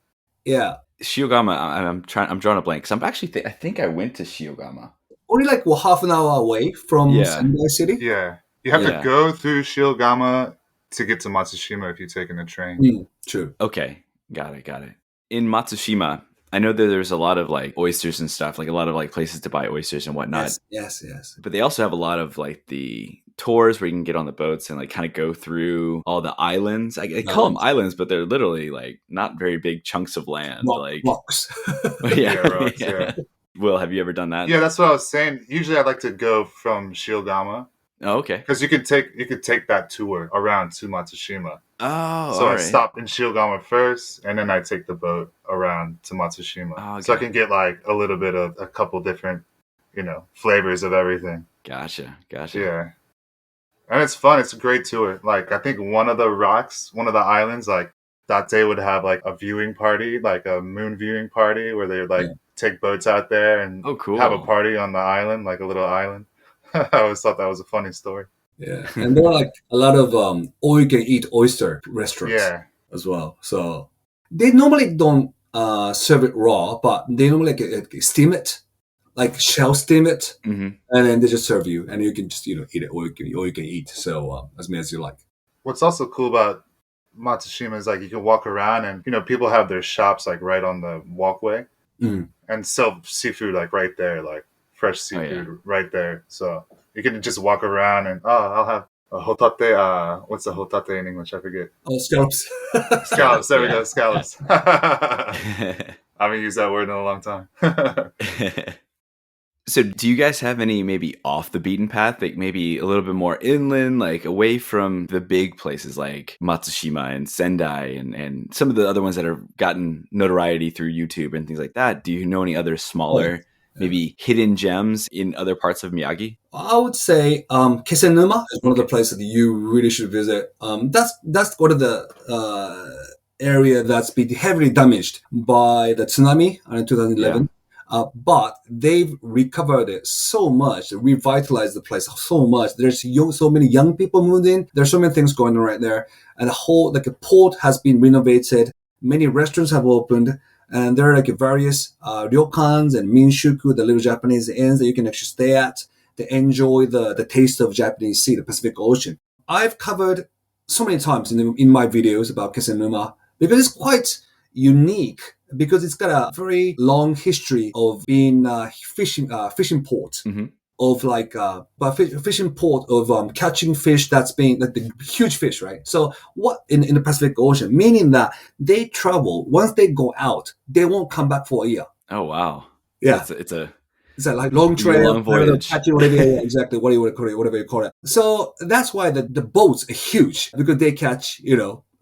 Yeah.
Shiogama, I'm drawing a blank because I think I went to Shiogama.
Only like half an hour away from Sendai City.
Yeah. You have to go through Shiogama to get to Matsushima if you're taking the train.
True.
Okay. Got it. In Matsushima, I know that there's a lot of like oysters and stuff, like a lot of like places to buy oysters and whatnot.
Yes.
But they also have a lot of like the tours where you can get on the boats and like kind of go through all the islands. I call them islands, but they're literally like not very big chunks of land.
Rocks.
Yeah.
Will, have you ever done that?
Yeah, that's what I was saying. Usually I'd like to go from Shiogama.
Oh, okay.
Because you could take that tour around to Matsushima.
Oh,
so I stopped in Shiogama first, and then I take the boat around to Matsushima. Oh, okay. So I can get like a little bit of a couple different, flavors of everything.
Gotcha.
Yeah, and it's fun. It's a great tour. Like I think one of the islands, like Date would have like a viewing party, like a moon viewing party, where they would like take boats out there and have a party on the island, like a little island. I always thought that was a funny story.
Yeah, and there are like a lot of all-you-can-eat oyster restaurants as well. So they normally don't serve it raw, but they normally like steam it, like shell steam it, and then they just serve you, and you can just eat it, or you can eat. So as many as you like.
What's also cool about Matsushima is like you can walk around, and people have their shops like right on the walkway, and sell seafood like right there, like fresh seafood right there. So you can just walk around and I'll have a hotate. What's a hotate in English? I forget.
Oh, scallops.
Scallops. There we go. Scallops. I haven't used that word in a long time.
So do you guys have any maybe off the beaten path, like maybe a little bit more inland, like away from the big places like Matsushima and Sendai and some of the other ones that have gotten notoriety through YouTube and things like that? Do you know any other smaller maybe hidden gems in other parts of Miyagi?
I would say Kesenuma is one of the places that you really should visit. That's one of the area that's been heavily damaged by the tsunami in 2011. But they've recovered it so much, revitalized the place so much. There's so many young people moved in. There's so many things going on right there. And the whole, like a port has been renovated. Many restaurants have opened. And there are like various ryokans and minshuku, the little Japanese inns that you can actually stay at to enjoy the taste of Japanese Sea, the Pacific Ocean. I've covered so many times in my videos about Kesenuma because it's quite unique, because it's got a very long history of being fishing port. Of like fishing port of catching fish that's being like the huge fish, right? So what in the Pacific Ocean, meaning that they travel, once they go out, they won't come back for a year.
Oh wow.
Yeah.
It's a
like long trail,
long voyage.
Exactly, whatever you call it. So that's why the boats are huge, because they catch,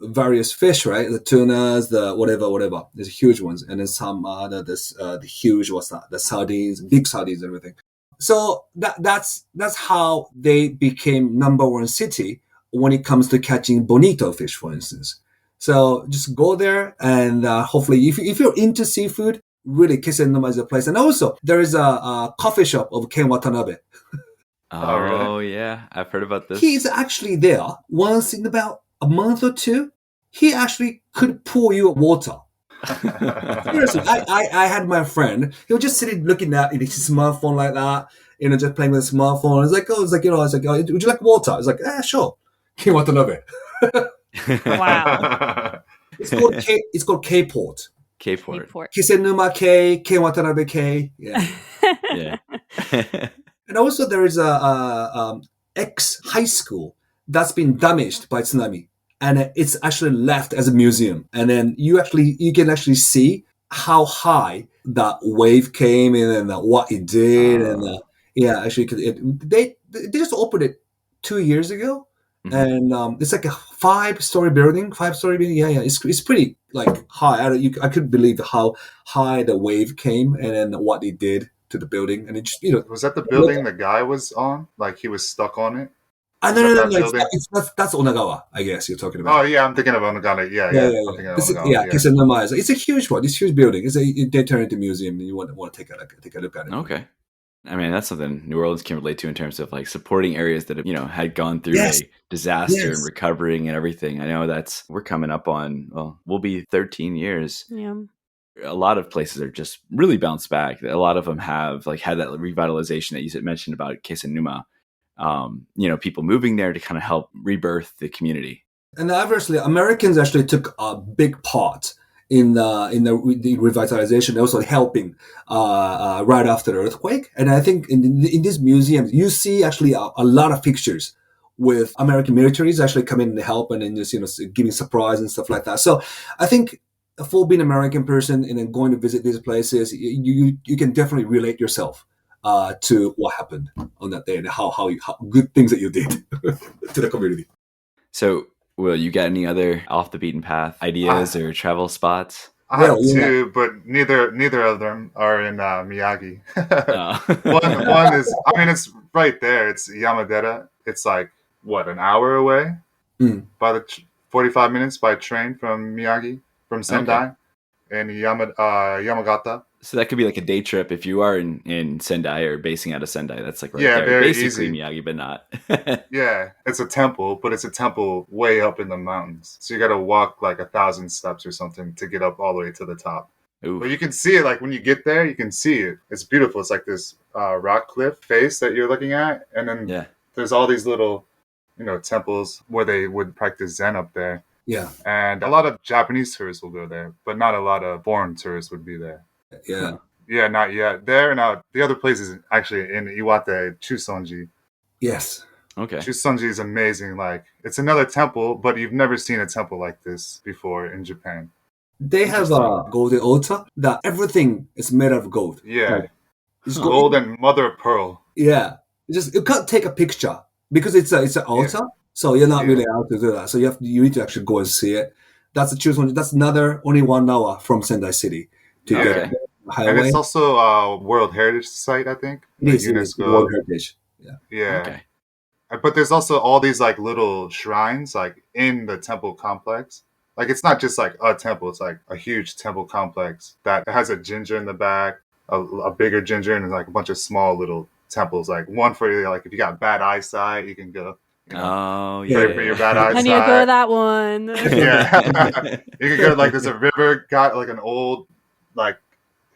various fish, right? The tunas, the whatever. There's huge ones. And then some the huge, the sardines, big sardines and everything. So that's how they became number one city when it comes to catching bonito fish, for instance. So just go there, and hopefully, if you're into seafood, really Kisenuma is a place. And also, there is a coffee shop of Ken Watanabe.
Oh, really?
Oh, yeah. I've heard about this.
He's actually there once in about a month or two. He actually could pour you water. Seriously, I had my friend. He was just sitting looking at his smartphone like that, just playing with his smartphone. It's like, oh, would you like water? It's like, sure. Ken Watanabe.
Wow.
It's called K-Port.
K-Port.
Kisenuma K, Ken Watanabe K. Yeah.
Yeah.
And also there is a ex-high school that's been damaged by tsunami. And it's actually left as a museum. And then you can actually see how high that wave came in and what it did. And they just opened it 2 years ago. Mm-hmm. And it's like a 5-story building. Yeah. It's pretty like high. I couldn't believe how high the wave came and then what it did to the building. And it just,
was that the building the guy was on? Like he was stuck on it?
No. That's Onagawa, I guess you're talking about.
Oh yeah, I'm thinking of Onagawa. Yeah. I'm thinking of Onagawa.
Kisenuma it's a huge one. It's a huge building. They turn it into a museum, and you want to take a look at it.
Okay. I mean, that's something New Orleans can relate to in terms of like supporting areas that have, had gone through a disaster and recovering and everything. I know we're coming up on, we'll be 13 years.
Yeah.
A lot of places are just really bounced back. A lot of them have like had that revitalization that you mentioned about Kisenuma. People moving there to kind of help rebirth the community.
And obviously, Americans actually took a big part in the revitalization, also helping right after the earthquake. And I think in these museums, you see actually a lot of pictures with American militaries actually coming in to help and then just giving surprise and stuff like that. So I think for being an American person and then going to visit these places, you can definitely relate yourself to what happened on that day and how good things that you did to the community.
So, Will, you got any other off the beaten path ideas or travel spots?
I have two, but neither of them are in Miyagi. One is, it's right there. It's Yamadera. It's like an hour away by the 45 minutes by train from Miyagi, from Sendai, and Yamagata. So
that could be like a day trip if you are in Sendai or basing out of Sendai. That's like
there. Very
basically easy. Miyagi, but not.
Yeah, it's a temple, but it's a temple way up in the mountains. So you got to walk like 1,000 steps or something to get up all the way to the top. Ooh. But you can see it, like when you get there, you can see it. It's beautiful. It's like this rock cliff face that you're looking at, and then there's all these little, temples where they would practice Zen up there.
Yeah,
and a lot of Japanese tourists will go there, but not a lot of foreign tourists would be there.
Yeah,
not yet. There and out. The other place is actually in Iwate, Chusonji.
Yes.
Okay. Chusonji is amazing. Like, it's another temple, but you've never seen a temple like this before in Japan.
They have a golden altar that everything is made of gold.
Yeah. It's gold and mother of pearl.
Yeah. You can't take a picture because it's an altar, so you're not really allowed to do that. So you need to actually go and see it. That's a Chusonji. That's only 1 hour from Sendai City to get highway.
And it's also a World Heritage Site, I think.
It is UNESCO. World Heritage.
Yeah. Okay. But there's also all these like little shrines like in the temple complex. Like it's not just like a temple, it's like a huge temple complex that has a ginger in the back, a bigger ginger, and like a bunch of small little temples. Like one for like if you got bad eyesight, you can go. Pray for your bad eyesight.
I need to go to that one.
Yeah. You can go like there's a river, got like an old like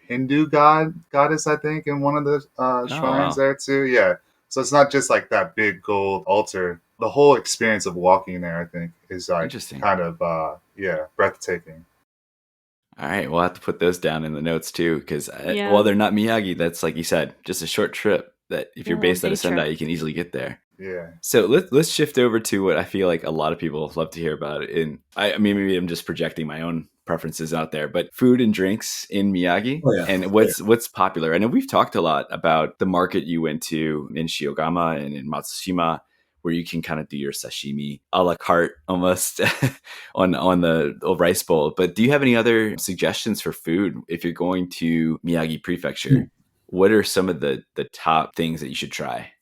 Hindu goddess, I think, in one of the shrines there too. Yeah. So it's not just like that big gold altar. The whole experience of walking there, I think, is like kind of breathtaking.
All right, we'll have to put those down in the notes too, because while they're not Miyagi, that's like you said, just a short trip that if you're based out of Sendai, you can easily get there.
Yeah.
So let's shift over to what I feel like a lot of people love to hear about. And I mean, maybe I'm just projecting my own preferences out there, but food and drinks in Miyagi and what's popular. I know we've talked a lot about the market you went to in Shiogama and in Matsushima, where you can kind of do your sashimi a la carte almost on the rice bowl. But do you have any other suggestions for food if you're going to Miyagi Prefecture? What are some of the top things that you should try?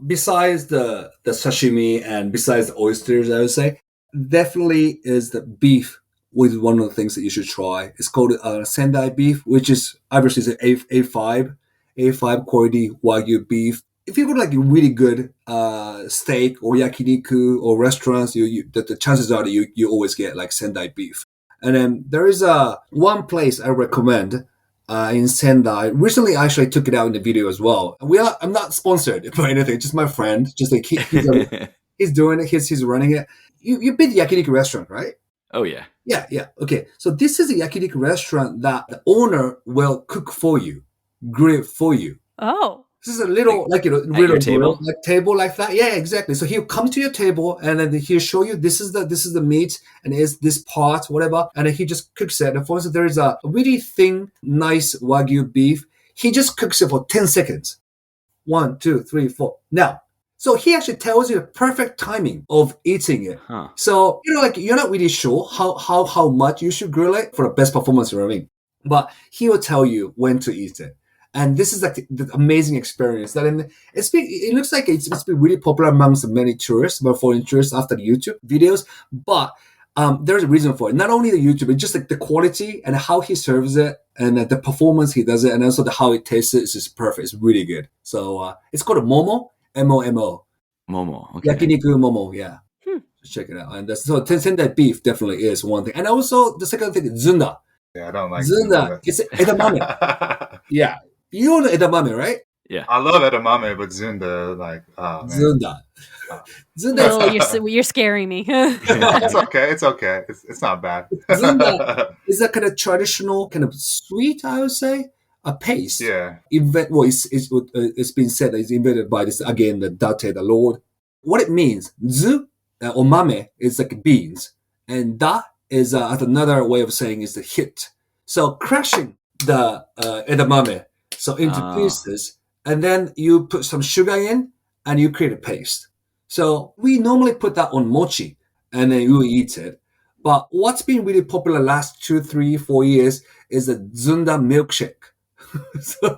besides the sashimi and besides the oysters, I would say, definitely is the beef was one of the things that you should try. It's called Sendai beef, which is obviously is A5 quality Wagyu beef. If you go to like a really good steak or yakiniku or restaurants, the chances are that you always get like Sendai beef. And then there is one place I recommend in Sendai. Recently, I actually took it out in the video as well. I'm not sponsored by anything, just my friend. Just like he's doing it, he's running it. You've been to yakiniku restaurant, right?
Oh, yeah.
Yeah. Okay. So this is a yakiniku restaurant that the owner will cook for you, grill for you.
Oh.
This is a little,
your table?
Like table like that. Yeah, exactly. So he'll come to your table and then he'll show you this is the meat and is this part, whatever. And then he just cooks it. And for instance, there is a really thin, nice Wagyu beef. He just cooks it for 10 seconds. 1, 2, 3, 4. Now, so he actually tells you the perfect timing of eating it.
Huh.
So, you're not really sure how much you should grill it for the best performance, you know what I mean? But he will tell you when to eat it. And this is like the amazing experience. It looks like it's been really popular amongst many tourists, but foreign tourists after the YouTube videos. But there's a reason for it. Not only the YouTube, it's just like the quality and how he serves it and the performance he does it, and also how it tastes. It's just perfect. It's really good. So it's called a Momo, M-O-M-O.
Momo. Okay.
Yakiniku Momo, yeah. Check it out. And so Sendai beef definitely is one thing. And also the second thing is Zunda.
Yeah, I don't like
Zunda. It's edamame. Yeah. You know edamame, right?
Yeah.
I love edamame, but Zunda, like, oh, man.
Zunda. Zunda.
Oh, you're scaring me.
It's okay. It's not bad.
Zunda is a kind of traditional, kind of sweet, I would say, a paste.
Yeah.
It's been said that it's invented by this, again, the Date, the Lord. What it means, zu or mame is like beans, and da is another way of saying is the hit. So crushing the edamame into pieces, and then you put some sugar in, and you create a paste. So we normally put that on mochi, and then you eat it. But what's been really popular last 2, 3, 4 years is the Zunda milkshake.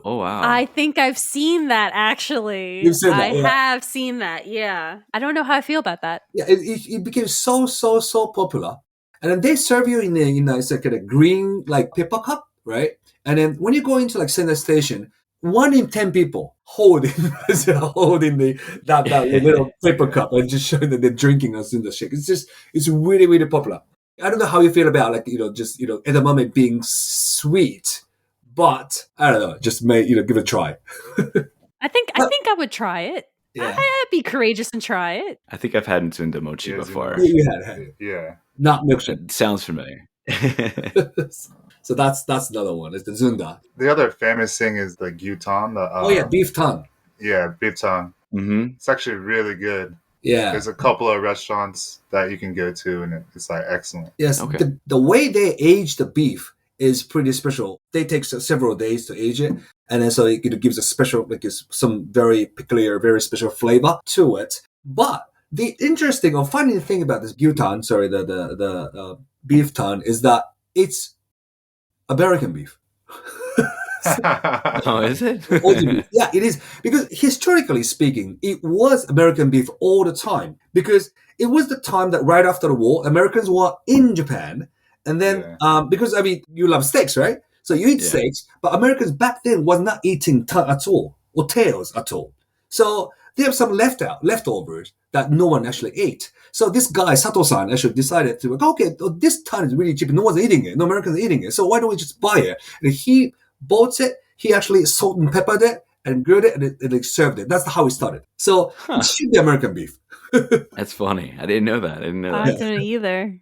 Oh, wow.
I think I've seen that, actually.
You've seen that,
I
yeah.
have seen that, yeah. I don't know how I feel about that.
Yeah, it became so popular. And then they serve you in it's like a green, like paper cup, right? And then when you go into like Sendai Station, 1 in 10 people holding that little paper cup and just showing that they're drinking a Zunda shake. It's really, really popular. I don't know how you feel about edamame being sweet, but I don't know, just give it a try.
I think I would try it.
Yeah.
I'd be courageous and try it.
I think I've had Zunda mochi before.
You had it.
Yeah.
Not milkshake.
It sounds familiar.
So that's another one. It's the Zunda.
The other famous thing is the gyutan.
Beef tongue.
Yeah, beef tongue.
Mm-hmm.
It's actually really good.
Yeah.
There's a couple of restaurants that you can go to, and it's like excellent.
Yes.
Okay.
The way they age the beef is pretty special. They take several days to age it, and then so it gives a special, some very peculiar, very special flavor to it. But the interesting or funny thing about this gyutan, the beef tongue, is that it's American beef.
Oh, is it?
Yeah, it is. Because historically speaking, it was American beef all the time. Because it was the time that right after the war, Americans were in Japan. And then, because, you love steaks, right? So you eat steaks, but Americans back then was not eating tongue at all, or tails at all. So they have some leftovers that no one actually ate. So this guy, Sato-san, actually decided to, this tongue is really cheap. No one's eating it. No Americans are eating it. So why don't we just buy it? And he bought it. He actually salt and peppered it and grilled it and served it. That's how it started. So it should be American beef.
That's funny. I didn't know that. I didn't know
I
that.
didn't either.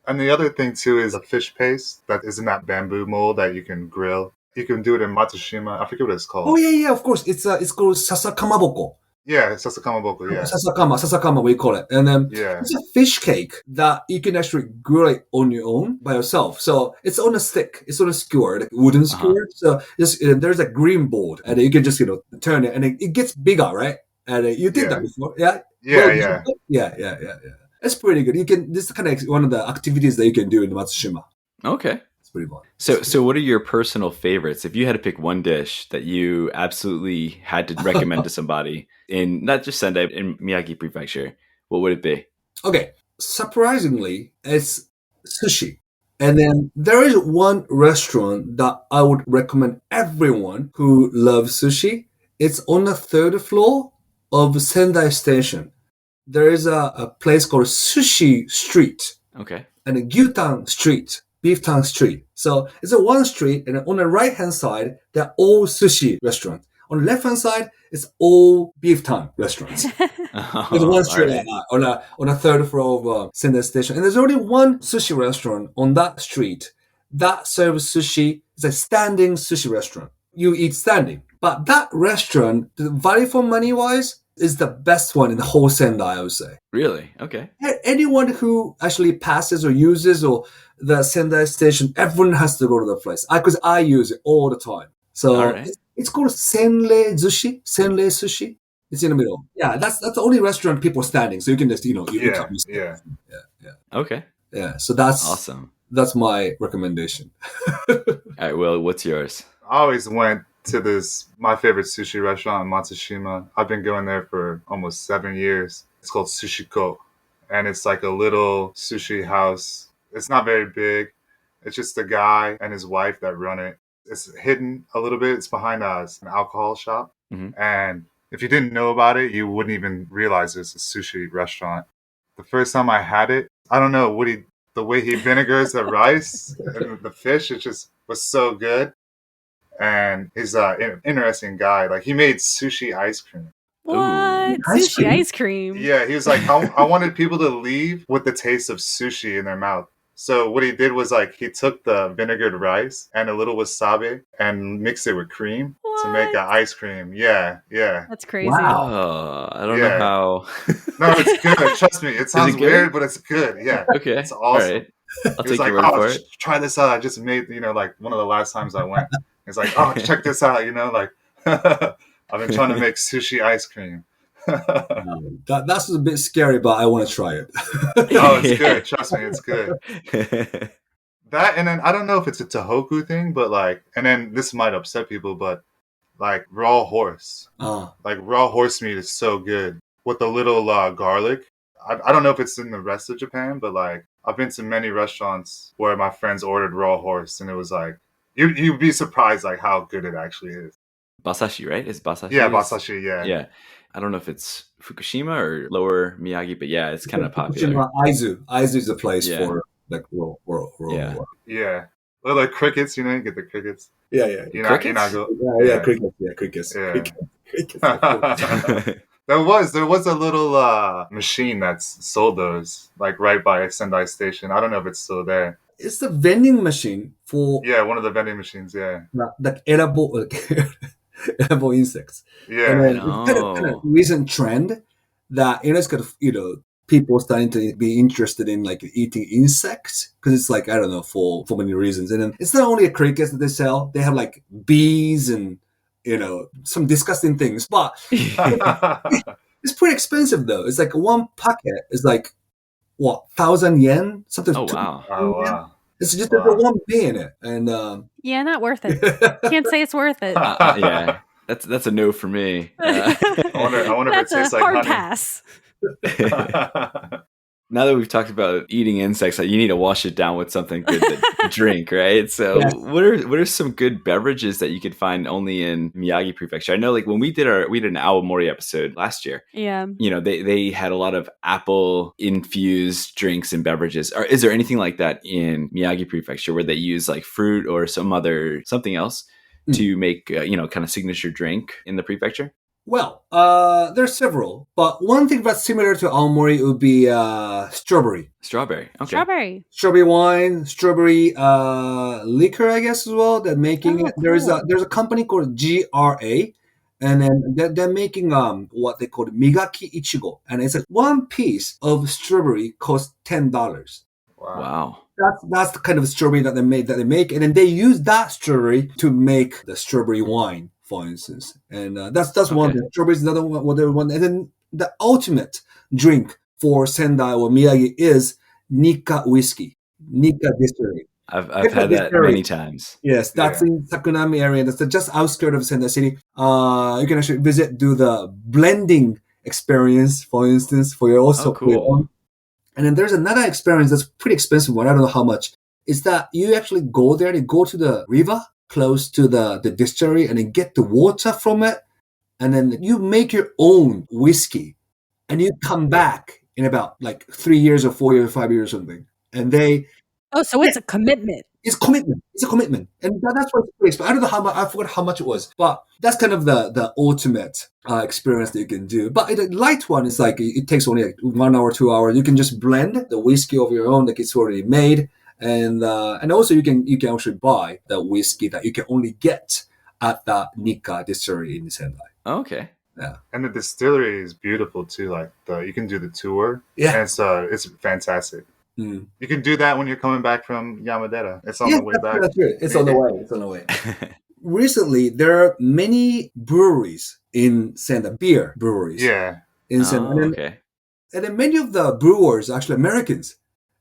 And the other thing too is a fish paste that is in that bamboo mold that you can grill. You can do it in Matsushima. I forget what it's called.
Oh yeah, of course. It's called sasakamaboko.
Yeah, sasakamaboko. Yeah,
Sasakama, we call it. And then
yeah,
it's a fish cake that you can actually grill it on your own by yourself. So it's on a stick. It's on a skewer, like a wooden skewer. So there's a green board, and you can just turn it, and it gets bigger, right? And you did that before, yeah? Yeah. It's pretty good. This is kind of one of the activities that you can do in Matsushima.
Okay.
pretty fun.
So what are your personal favorites? If you had to pick one dish that you absolutely had to recommend to somebody in not just Sendai, in Miyagi Prefecture, what would it be?
Okay, surprisingly, it's sushi. And then there is one restaurant that I would recommend everyone who loves sushi. It's on the third floor of Sendai Station. There is a place called Sushi Street
Okay.
and a Gyutan Street, Beef Tongue Street. So it's a one street, and on the right hand side, they're all sushi restaurants. On the left hand side, it's all beef tongue restaurants. There's one street like that on the third floor of Sendai Station. And there's only one sushi restaurant on that street that serves sushi. It's a standing sushi restaurant. You eat standing. But that restaurant, the value for money wise, is the best one in the whole Sendai, I would say.
Really? Okay.
Anyone who actually passes or uses or the Sendai Station, everyone has to go to the place. Because I use it all the time. So
All right.
it's called Senrei Sushi. It's in the middle. Yeah, that's the only restaurant people standing. So you can just, you
Yeah,
can
yeah.
Okay.
Yeah, so that's
Awesome.
That's my recommendation.
All right, Will, what's yours?
I always went to my favorite sushi restaurant in Matsushima. I've been going there for almost 7 years. It's called Sushiko. And it's like a little sushi house. It's not very big. It's just a guy and his wife that run it. It's hidden a little bit. It's behind an alcohol shop.
Mhm.
And if you didn't know about it, you wouldn't even realize it's a sushi restaurant. The first time I had it, I don't know the way he vinegars the rice and the fish, it just was so good. And he's an interesting guy. Like, he made sushi ice cream.
What?
Ice
Sushi
cream?
ice cream.
Yeah, he was like, I wanted people to leave with the taste of sushi in their mouth. So what he did was, like, he took the vinegared rice and a little wasabi and mixed it with cream to make an ice cream. Yeah.
That's crazy.
Wow.
Oh, I don't
Yeah.
know how.
No, it's good. Trust me. It sounds
good?
weird, but it's good. Yeah.
Okay.
It's
All
awesome.
right. I'll
He was
take your
like,
word for it.
try this out. I just made, like one of the last times I went. He's like, oh, check this out. Like, I've been trying to make sushi ice cream.
That's a bit scary, but I want to try it.
Oh, it's good. Trust me, it's good. That, and then I don't know if it's a Tohoku thing, but like, and then this might upset people, but like raw horse. Like raw horse meat is so good with a little garlic. I don't know if it's in the rest of Japan, but like I've been to many restaurants where my friends ordered raw horse, and it was like you'd be surprised like how good it actually is.
Basashi, right? It's Basashi.
Yeah, Basashi. Yeah.
Yeah. I don't know if it's Fukushima or Lower Miyagi, but yeah, it's kind of popular.
Aizu is a place
Yeah.
for like raw.
Yeah.
Yeah. Well, like crickets, you get the crickets.
Yeah.
Crickets?
Yeah, crickets.
Yeah.
Crickets.
There was a little machine that's sold those, like right by Sendai Station. I don't know if it's still there.
It's the vending machine for
Yeah, one of the vending machines. Yeah,
the edible insects. And
yeah,
then it's kind of recent trend that it's got people starting to be interested in like eating insects because it's like I don't know for many reasons. And then it's not only crickets that they sell; they have like bees and some disgusting things. But it's pretty expensive though. It's like one packet is like 1,000 yen, something.
Oh, wow.
Oh wow.
It's just
Wow.
there's one bee in it, and
Yeah, not worth it. Can't say it's worth it.
Yeah. That's a no for me.
I wonder if it
That's a
tastes like
hard
honey.
pass.
Now that we've talked about eating insects, you need to wash it down with something good to drink, right? So
Yes.
what are some good beverages that you could find only in Miyagi Prefecture? I know like when we did an Awamori episode last year,
Yeah.
they had a lot of apple infused drinks and beverages. Is there anything like that in Miyagi Prefecture where they use like fruit or something else to make kind of signature drink in the prefecture?
well, there's several, but one thing that's similar to Aomori would be strawberry.
Strawberry. Okay.
Strawberry.
Strawberry wine, strawberry liquor, I guess as well. They're making
Oh,
it. There's
cool.
a company called GRA, and then they're making what they call Migaki Ichigo, and it's like one piece of strawberry costs $10.
Wow.
Wow.
That's the kind of strawberry that they make, and then they use that strawberry to make the strawberry wine, for instance. And that's one.
Okay.
The strawberry is another one. And then the ultimate drink for Sendai or Miyagi is Nikka whiskey, Nikka distillery.
I've had that many times.
Yes, that's in Sakunami area. That's just outskirts of Sendai City. You can actually do the blending experience, for instance, for your also.
Cool.
And then there's another experience that's pretty expensive one. I don't know how much. Is that you actually go there and go to the river close to the distillery and then get the water from it. And then you make your own whiskey and you come back in about like 3 years or 4 years or 5 years or something. And
so it's a commitment.
It's commitment. It's a commitment. And that's why it's pretty expensive. I don't know how much, I forgot how much it was, but that's kind of the ultimate experience that you can do. But the light one is like, it takes only like 1 hour, 2 hours. You can just blend the whiskey of your own, like it's already made. And also you can actually buy the whiskey that you can only get at the Nikka distillery in Sendai.
Okay.
Yeah.
And the distillery is beautiful too. Like you can do the tour.
Yeah.
And it's fantastic.
Mm.
You can do that when you're coming back from Yamadera. It's on the way back.
That's good. It's on the way. It's on the way. Recently, there are many breweries in Sendai, beer breweries.
Yeah.
In Sendai.
Okay.
And then many of the brewers are actually Americans.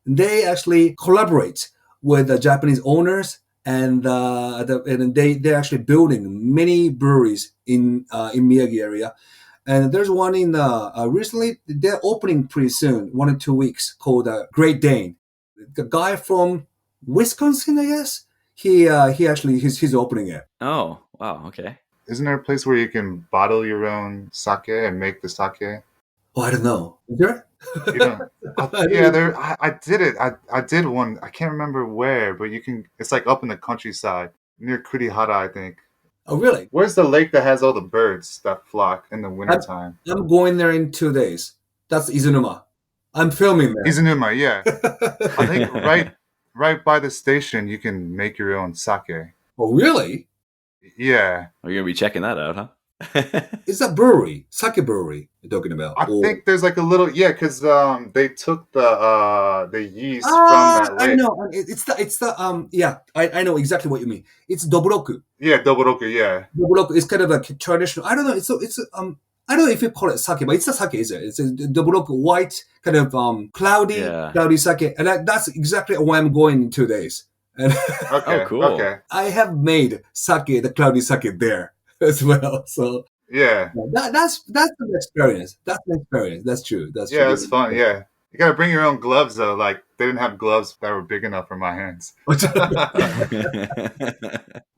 They actually collaborate with the Japanese owners, and they're actually building many breweries in Miyagi area. And there's one in recently, they're opening pretty soon, 1 or 2 weeks, called Great Dane. The guy from Wisconsin, I guess, he's opening it.
Oh, wow. Okay.
Isn't there a place where you can bottle your own sake and make the sake?
Oh, I don't know. Is there?
You know, I did it. I did one. I can't remember where, but you can. It's like up in the countryside near Kurihara, I think.
Oh, really?
Where's the lake that has all the birds that flock in the wintertime?
I'm going there in 2 days. That's Izunuma. I'm filming there.
Izunuma, yeah. I think right by the station, you can make your own sake.
Oh, really?
Yeah.
We're going to be checking that out, huh?
It's a brewery, sake brewery you're talking about.
I think there's like a little, because they took the yeast from that lake.
I know. I know exactly what you mean. It's dobroku.
Yeah, dobroku, yeah.
Dobroku is kind of a traditional. I don't know. It's I don't know if you call it sake, but it's a sake, is it? It's a dobroku, white, kind of cloudy sake, and that's exactly why I'm going in 2 days. And
Okay.
Oh, cool.
Okay.
I have made sake, the cloudy sake there as well. So
Yeah.
that's an experience. That's an experience. That's true. That's true.
Yeah, it's fun. Yeah. You gotta bring your own gloves though. Like they didn't have gloves that were big enough for my hands.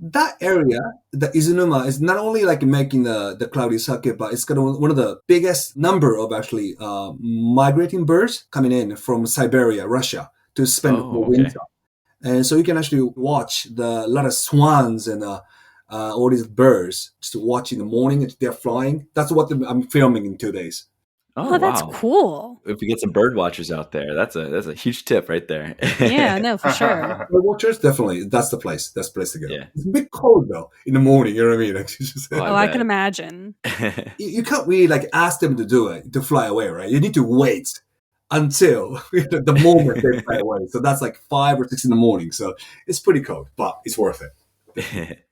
That area, the Izunuma, is not only like making the cloudy sake, but it's got one of the biggest number of actually migrating birds coming in from Siberia, Russia, to spend the winter. And so you can actually watch a lot of swans and all these birds just to watch in the morning as they're flying. That's what I'm filming in 2 days.
Oh, that's cool.
If we get some bird watchers out there, that's a huge tip right there.
Yeah, no, for sure.
Bird watchers, definitely. That's the place. That's the place to go.
Yeah.
It's a bit cold though in the morning. You know what I mean? Like,
I can imagine.
You can't really like ask them to do it, to fly away, right? You need to wait until the moment they fly away. So that's like 5 or 6 in the morning. So it's pretty cold, but it's worth it.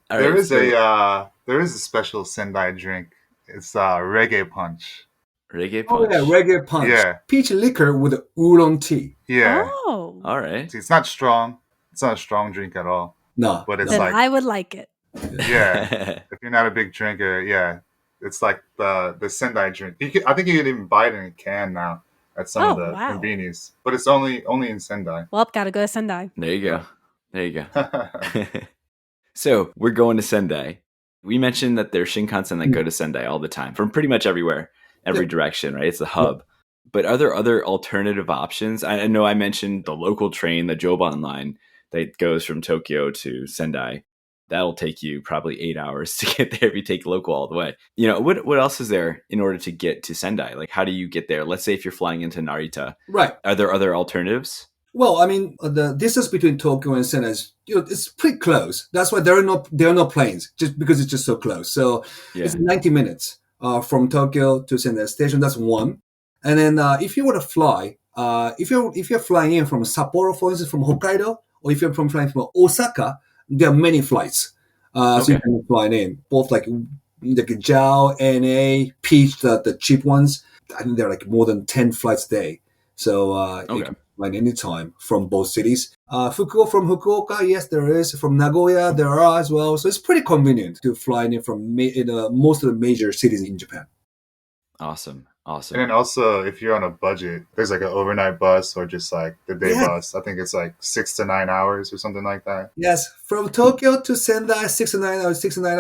There is a special Sendai drink. It's reggae punch.
Reggae punch.
Oh yeah, reggae punch.
Yeah.
Peach liquor with oolong tea.
Yeah.
Oh.
All right.
See, it's not strong. It's not a strong drink at all.
No.
But it's
Then
like
I would like it.
yeah. If you're not a big drinker, yeah. It's like the Sendai drink. I think you can even buy it in a can now at some of the convenience. But it's only in Sendai.
Well, gotta go to Sendai.
There you go. So we're going to Sendai. We mentioned that there's Shinkansen that go to Sendai all the time from pretty much everywhere, every direction, right? It's the hub. But are there other alternative options? I know I mentioned the local train, the Joban line that goes from Tokyo to Sendai. That'll take you probably 8 hours to get there if you take local all the way. You know, what else is there in order to get to Sendai? Like, how do you get there? Let's say if you're flying into Narita.
Right.
Are there other alternatives?
Well, I mean, the distance between Tokyo and Sendai is, it's pretty close. That's why there are no planes, just because it's just so close. So it's 90 minutes from Tokyo to Sendai Station. That's one. And then if you were to fly, if you're flying in from Sapporo, for instance, from Hokkaido, or if you're flying from Osaka, there are many flights. So you can fly in, both like JAL, NA, Peach, the cheap ones. I think there are like more than 10 flights a day. So you can find anytime from both cities. From Fukuoka, yes, there is. From Nagoya, there are as well. So it's pretty convenient to fly in from most of the major cities in Japan.
Awesome.
And then also, if you're on a budget, there's like an overnight bus or just like the day bus. I think it's like 6 to 9 hours or something like that.
Yes, from Tokyo to Sendai, 6 to 9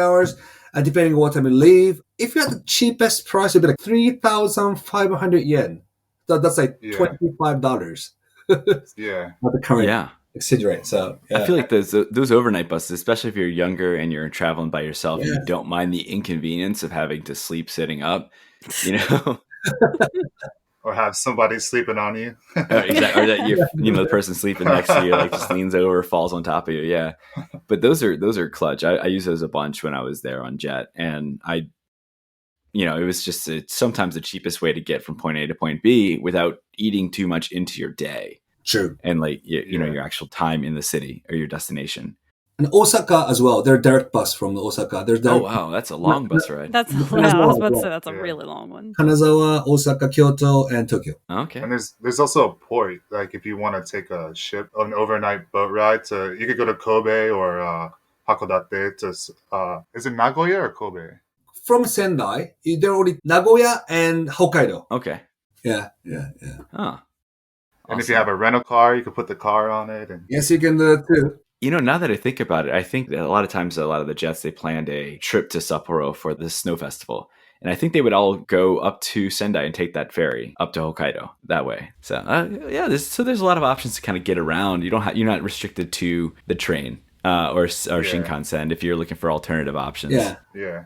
hours, depending on what time you leave. If you're at the cheapest price, it'd be like 3,500 yen. So that's like $25.
Yeah.
At the current exchange rate. So
I feel like those overnight buses, especially if you're younger and you're traveling by yourself, and you don't mind the inconvenience of having to sleep sitting up, you know.
Or have somebody sleeping on you.
Exactly. Or that the person sleeping next to you like just leans over, falls on top of you. Yeah. But those are clutch. I use those a bunch when I was there on Jet, and it was just sometimes the cheapest way to get from point A to point B without eating too much into your day.
True.
And like your actual time in the city or your destination.
And Osaka as well. There's direct bus from Osaka.
Oh wow, that's a long bus ride.
That's I was about to say that's a really long one.
Kanazawa, Osaka, Kyoto, and Tokyo.
Okay.
And there's also a port. Like if you want to take a ship, an overnight boat ride you could go to Kobe or Hakodate to is it Nagoya or Kobe?
From Sendai, there are only Nagoya and Hokkaido.
Okay.
Yeah.
Huh.
And if you have a rental car, you could put the car on it. And
yes, you can do that too.
Now that I think about it, I think that a lot of times, a lot of the Jets, they planned a trip to Sapporo for the snow festival. And I think they would all go up to Sendai and take that ferry up to Hokkaido that way. So, there's a lot of options to kind of get around. You're not restricted to the train or Shinkansen if you're looking for alternative options.
Yeah.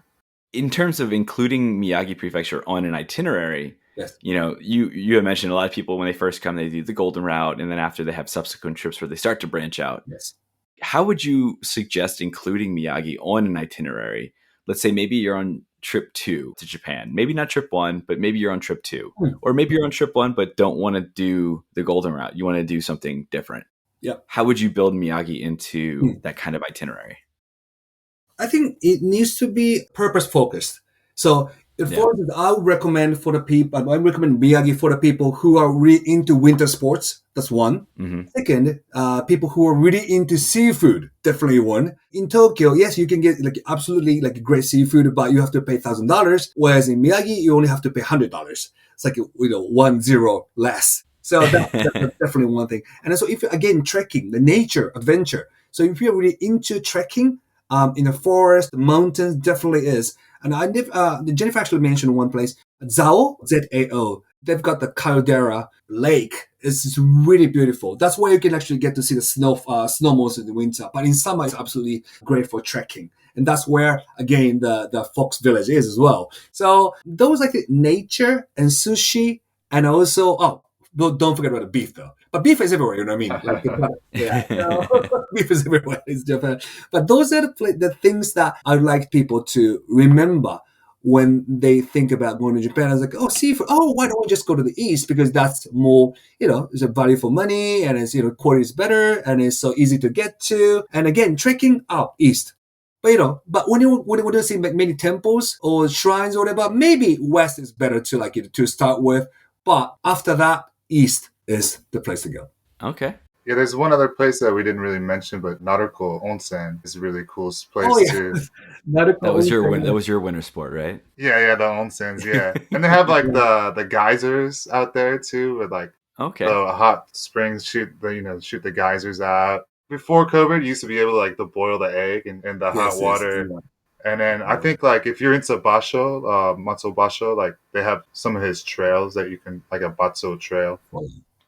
In terms of including Miyagi Prefecture on an itinerary,
yes.
You had mentioned a lot of people when they first come, they do the Golden Route, and then after they have subsequent trips where they start to branch out.
Yes.
How would you suggest including Miyagi on an itinerary? Let's say maybe you're on trip 2 to Japan. Maybe not trip 1, but maybe you're on trip 2. Or maybe you're on trip 1 but don't want to do the Golden Route. You want to do something different.
Yep.
How would you build Miyagi into that kind of itinerary?
I think it needs to be purpose-focused. So, for instance, I would recommend Miyagi for the people who are really into winter sports. That's one.
Mm-hmm.
Second, people who are really into seafood. Definitely one. In Tokyo, yes, you can get absolutely great seafood, but you have to pay $1,000. Whereas in Miyagi, you only have to pay $100. It's like 1 0 less. So that's definitely one thing. And also, if again trekking, the nature, adventure. So if you're really into trekking, in the forest, the mountains, definitely is. And Jennifer actually mentioned one place, Zao, Z-A-O. They've got the caldera lake. It's really beautiful. That's where you can actually get to see the snow most in the winter. But in summer, it's absolutely great for trekking. And that's where, again, the Fox Village is as well. So those nature and sushi, and also, don't forget about the beef though. But beef is everywhere, you know what I mean? Beef is everywhere in Japan. But those are the things that I'd like people to remember when they think about going to Japan. I was like, seafood. Why don't we just go to the east? Because that's more, it's a value for money, and it's, quality is better, and it's so easy to get to. And again, trekking east. But when you see many temples or shrines or whatever, maybe west is better to start with. But after that, east is the place to go.
Okay.
Yeah, there's one other place that we didn't really mention, but Naruko Onsen is a really cool place too.
That was your winter sport, right?
Yeah, the onsens, yeah. And they have the geysers out there too, with the hot springs shoot the geysers out. Before COVID, you used to be able to boil the egg in the hot water. Yes. And then I think if you're into Basho, Matsu Basho, they have some of his trails that you can, a Batso trail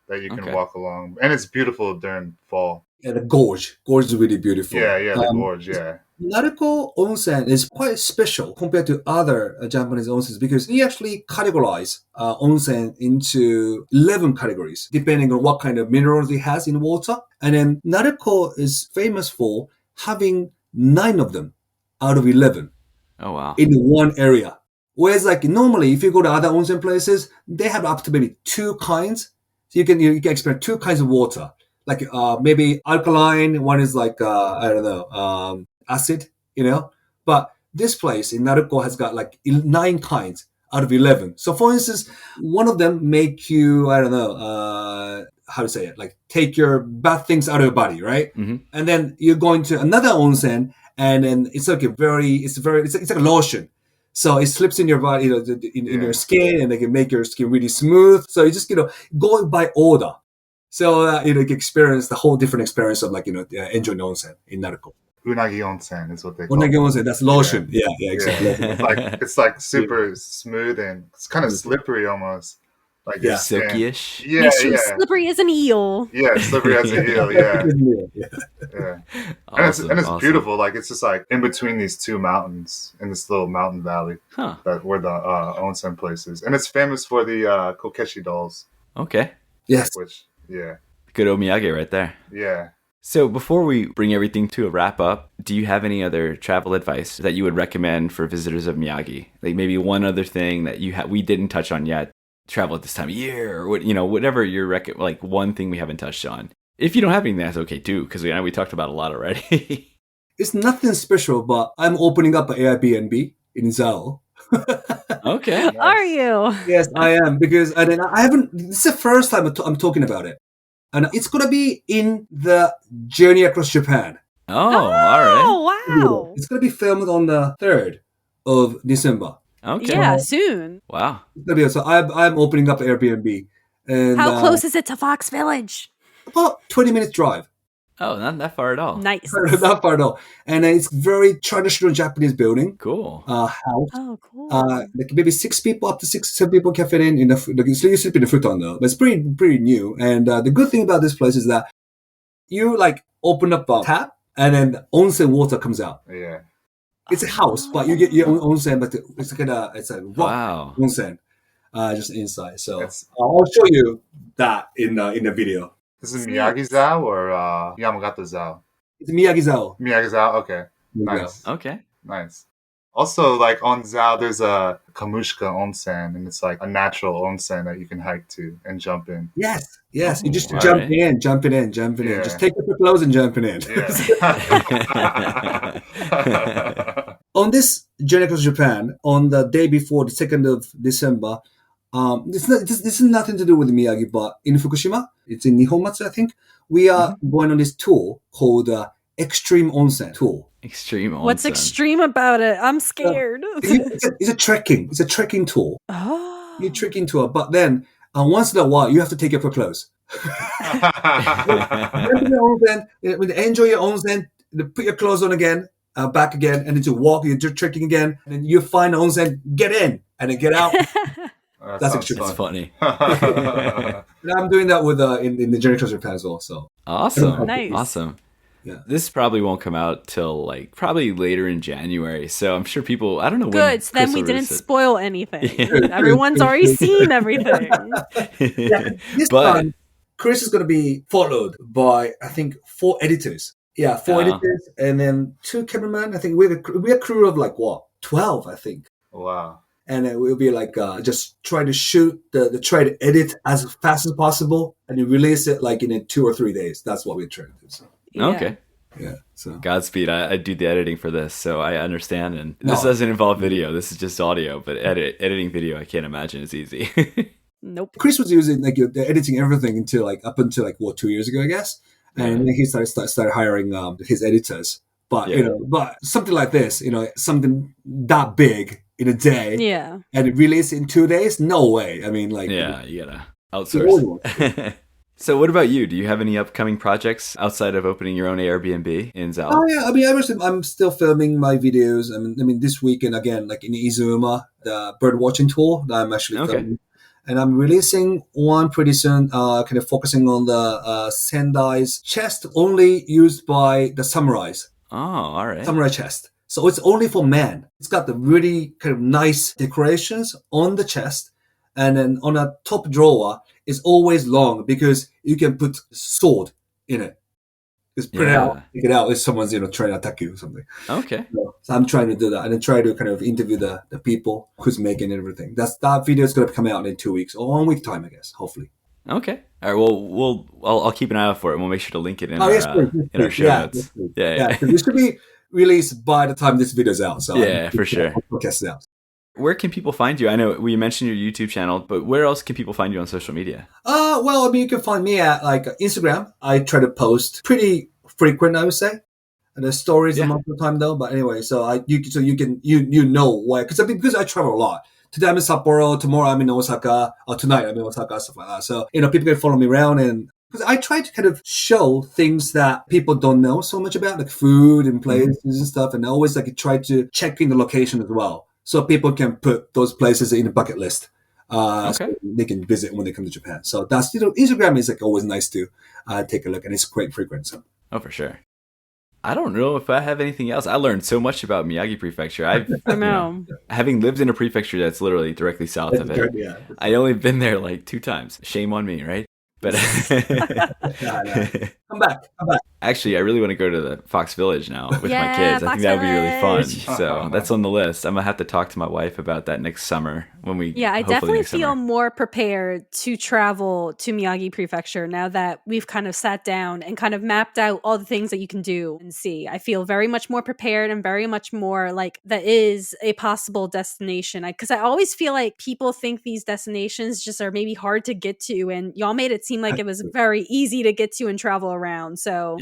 that you can walk along. And it's beautiful during fall.
Yeah, the gorge. Gorge is really beautiful.
Yeah, the gorge, yeah.
Naruko Onsen is quite special compared to other Japanese onsens because we actually categorize onsen into 11 categories, depending on what kind of minerals it has in water. And then Naruko is famous for having 9 of them out of 11.
Oh, wow.
In one area. Whereas normally if you go to other onsen places, they have up to maybe 2 kinds. So you can experience 2 kinds of water. Maybe alkaline, one is acid, But this place in Naruko has got 9 kinds out of 11. So for instance, one of them make you, I don't know, how to say it, like take your bad things out of your body, right?
Mm-hmm.
And then you're going to another onsen, and then it's like it's like a lotion. So it slips in your body, in your skin, and they can make your skin really smooth. So you just, going by order. So, you can experience the whole different experience of enjoying onsen in Naruko.
Unagi onsen is what they call
Unagi
it.
onsen, that's lotion. Yeah, exactly.
It's like super smooth and it's kind of slippery almost. Like
silky-ish.
Yeah.
Slippery as an eel.
Yeah, slippery as an eel. Yeah.
Awesome,
and it's beautiful. Like it's just like in between these two mountains in this little mountain valley. Where the onsen place is, and it's famous for the kokeshi dolls.
Okay.
Yes.
Good omiyage right there.
Yeah.
So before we bring everything to a wrap up, do you have any other travel advice that you would recommend for visitors of Miyagi? Like maybe one other thing that we didn't touch on yet. Travel at this time of year, or whatever your like one thing we haven't touched on. If you don't have anything, that's okay too, because we talked about a lot already.
It's nothing special, but I'm opening up an Airbnb in Zao.
Okay.
Nice.
Are you?
Yes, I am, because I haven't. This is the first time I'm talking about it, and it's gonna be in the journey across Japan.
Oh, all right.
Oh, wow.
It's gonna be filmed on the 3rd of December.
Okay.
Yeah, soon.
Wow.
So I'm opening up Airbnb. And,
How close is it to Fox Village?
About 20-minute drive.
Oh, not that far at all.
Nice.
Not far at all. And it's very traditional Japanese building.
Cool.
House.
Oh, cool.
Like maybe 6 people, up to 7 people can fit in the. So you sleep in the futon though, but it's pretty new. And the good thing about this place is that you like open up a tap, and then onsen water comes out.
Yeah.
It's a house, but you get your own onsen, but it's a rock onsen, just inside. So I'll show you that in the video.
This is Miyagi-zao or Yamagata-zao?
It's Miyagi-zao.
Miyagi-zao, okay. Nice.
Okay.
Nice. Also, like on Zao, there's a Kamushika onsen, and it's like a natural onsen that you can hike to and jump in.
Yes. You just
All
jumping
right.
in.
Yeah.
Just take off your clothes and jumping in.
Yeah.
On this journey across Japan, on the day before the 2nd of December, this is nothing to do with Miyagi, but in Fukushima, it's in Nihonmatsu, I think, we are going on this tour called Extreme Onsen Tour.
Extreme onsen.
What's extreme about it? I'm scared.
It's a trekking. It's a trekking tour.
Oh.
You're trekking tour, but then once in a while, you have to take off your clothes. Enjoy your onsen, put your clothes on again, back again, and then to walk, you're trekking again, and then you find the onsen, get in, and then get out. That's extreme.
That's funny.
And I'm doing that with in the journey across Japan as well. So
Awesome.
Nice.
Awesome.
Yeah.
This probably won't come out till like probably later in January. So I'm sure people, I don't know when.
Good. So then
Chris
we
will
didn't
release it.
spoil anything. Everyone's already seen everything.
This time, Chris is going to be followed by, I think, 4 editors. Yeah, 4 editors, and then 2 cameramen. I think we're a crew of 12, I think.
Wow.
And it will be just try to shoot try to edit as fast as possible, and then release it in 2 or 3 days. That's what we're trying to do. So.
Yeah.
Okay.
Yeah. So
Godspeed. I do the editing for this, so I understand. And this doesn't involve video. This is just audio. But editing video, I can't imagine it's easy.
Nope.
Chris was using editing everything until up until 2 years ago, I guess, and then he started hiring his editors. But but something like this, something that big in a day,
Yeah.
and release it in 2 days, no way. I mean,
yeah, you gotta outsource. So what about you? Do you have any upcoming projects outside of opening your own Airbnb in Zao?
Oh yeah, I mean, I'm still filming my videos. I mean, this weekend again, in Izuma, the bird watching tour that I'm actually filming, and I'm releasing one pretty soon. Kind of focusing on the Sendai's chest only used by the samurais.
Oh, all right.
Samurai chest. So it's only for men. It's got the really kind of nice decorations on the chest, and then on a top drawer. It's always long because you can put sword in it. Just print it out, take it out if someone's trying to attack you or something.
Okay.
So I'm trying to do that, and then try to kind of interview the people who's making everything. That video is going to come out in 2 weeks or 1 week time, I guess. Hopefully.
Okay. All right. Well, I'll keep an eye out for it. We'll make sure to link it in our show notes.
Yeah. It should be released by the time this video's out. So
yeah, for sure.
Podcast out.
Where can people find you? I know we mentioned your YouTube channel, but where else can people find you on social media?
Well, I mean, you can find me at like Instagram. I try to post pretty frequent, I would say. And the stories most of the time though. But anyway, you know why? Because I travel a lot. Today I'm in Sapporo. Tomorrow I'm in Osaka. Or tonight I'm in Osaka, stuff like that. So people can follow me around, and because I try to kind of show things that people don't know so much about, like food and places and stuff. And I always try to check in the location as well, so people can put those places in a bucket list. So they can visit when they come to Japan. So that's Instagram is always nice to take a look, and it's quite frequent. So.
Oh, for sure. I don't know if I have anything else. I learned so much about Miyagi Prefecture.
I know.
Having lived in a prefecture that's literally directly south of it, I only been there like 2 times. Shame on me, right? But
Come back.
Actually, I really want to go to the Fox Village now with my kids. I think that would be really fun. So that's on the list. I'm going to have to talk to my wife about that next summer when we.
Yeah, I definitely feel more prepared to travel to Miyagi Prefecture now that we've kind of sat down and kind of mapped out all the things that you can do and see. I feel very much more prepared and very much more like that is a possible destination. Because I always feel like people think these destinations just are maybe hard to get to, and y'all made it seem like it was very easy to get to and travel around. So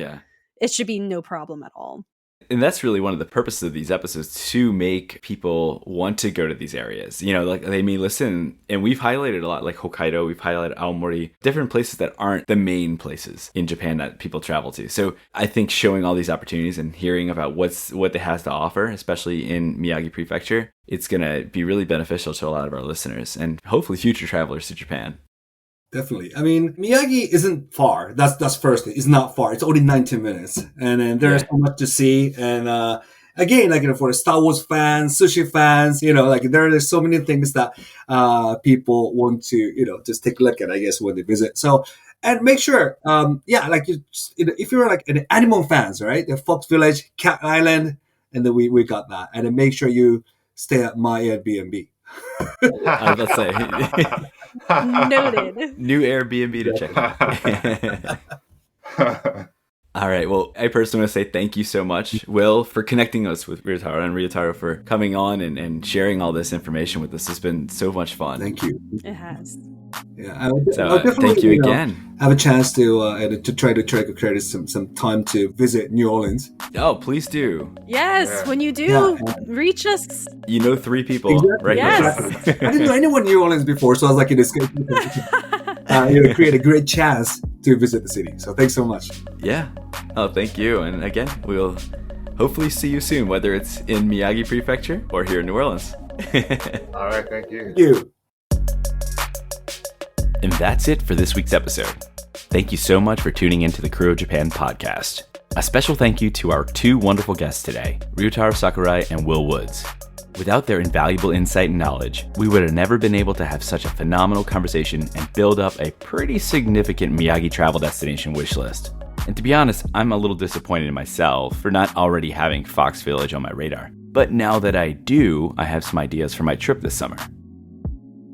it should be no problem at all.
And that's really one of the purposes of these episodes, to make people want to go to these areas. Like they may listen, and we've highlighted a lot, like Hokkaido, we've highlighted Aomori, different places that aren't the main places in Japan that people travel to. So I think showing all these opportunities and hearing about what it has to offer, especially in Miyagi Prefecture, it's going to be really beneficial to a lot of our listeners and hopefully future travelers to Japan.
Definitely. I mean, Miyagi isn't far. That's first thing. It's not far. It's only 19 minutes. And then there's so much to see. And again, for the Star Wars fans, sushi fans, there are so many things that people want to, just take a look at, I guess, when they visit. So, and make sure, if you're like an animal fans, right? The Fox Village, Cat Island, and then we got that. And then make sure you stay at my Airbnb.
I was about to say.
Noted.
New Airbnb to check out. All right. Well, I personally want to say thank you so much, Will, for connecting us with Ryotaro, and Ryotaro for coming on and sharing all this information with us. It's been so much fun.
Thank you.
It has.
Yeah, I'll definitely,
thank you again.
Have a chance to try to create some time to visit New Orleans.
Oh, please do.
Yes, when you do, reach us.
3 people right
yes.
here.
I didn't know anyone in New Orleans before, so I was like, it's create a great chance to visit the city. So thanks so much.
Yeah. Oh, thank you. And again, we'll hopefully see you soon, whether it's in Miyagi Prefecture or here in New Orleans.
All right, thank you.
Thank you.
And that's it for this week's episode. Thank you so much for tuning into the Krewe of Japan podcast. A special thank you to our 2 wonderful guests today, Ryotaro Sakurai and Will Woods. Without their invaluable insight and knowledge, we would have never been able to have such a phenomenal conversation and build up a pretty significant Miyagi travel destination wish list. And to be honest, I'm a little disappointed in myself for not already having Fox Village on my radar. But now that I do, I have some ideas for my trip this summer.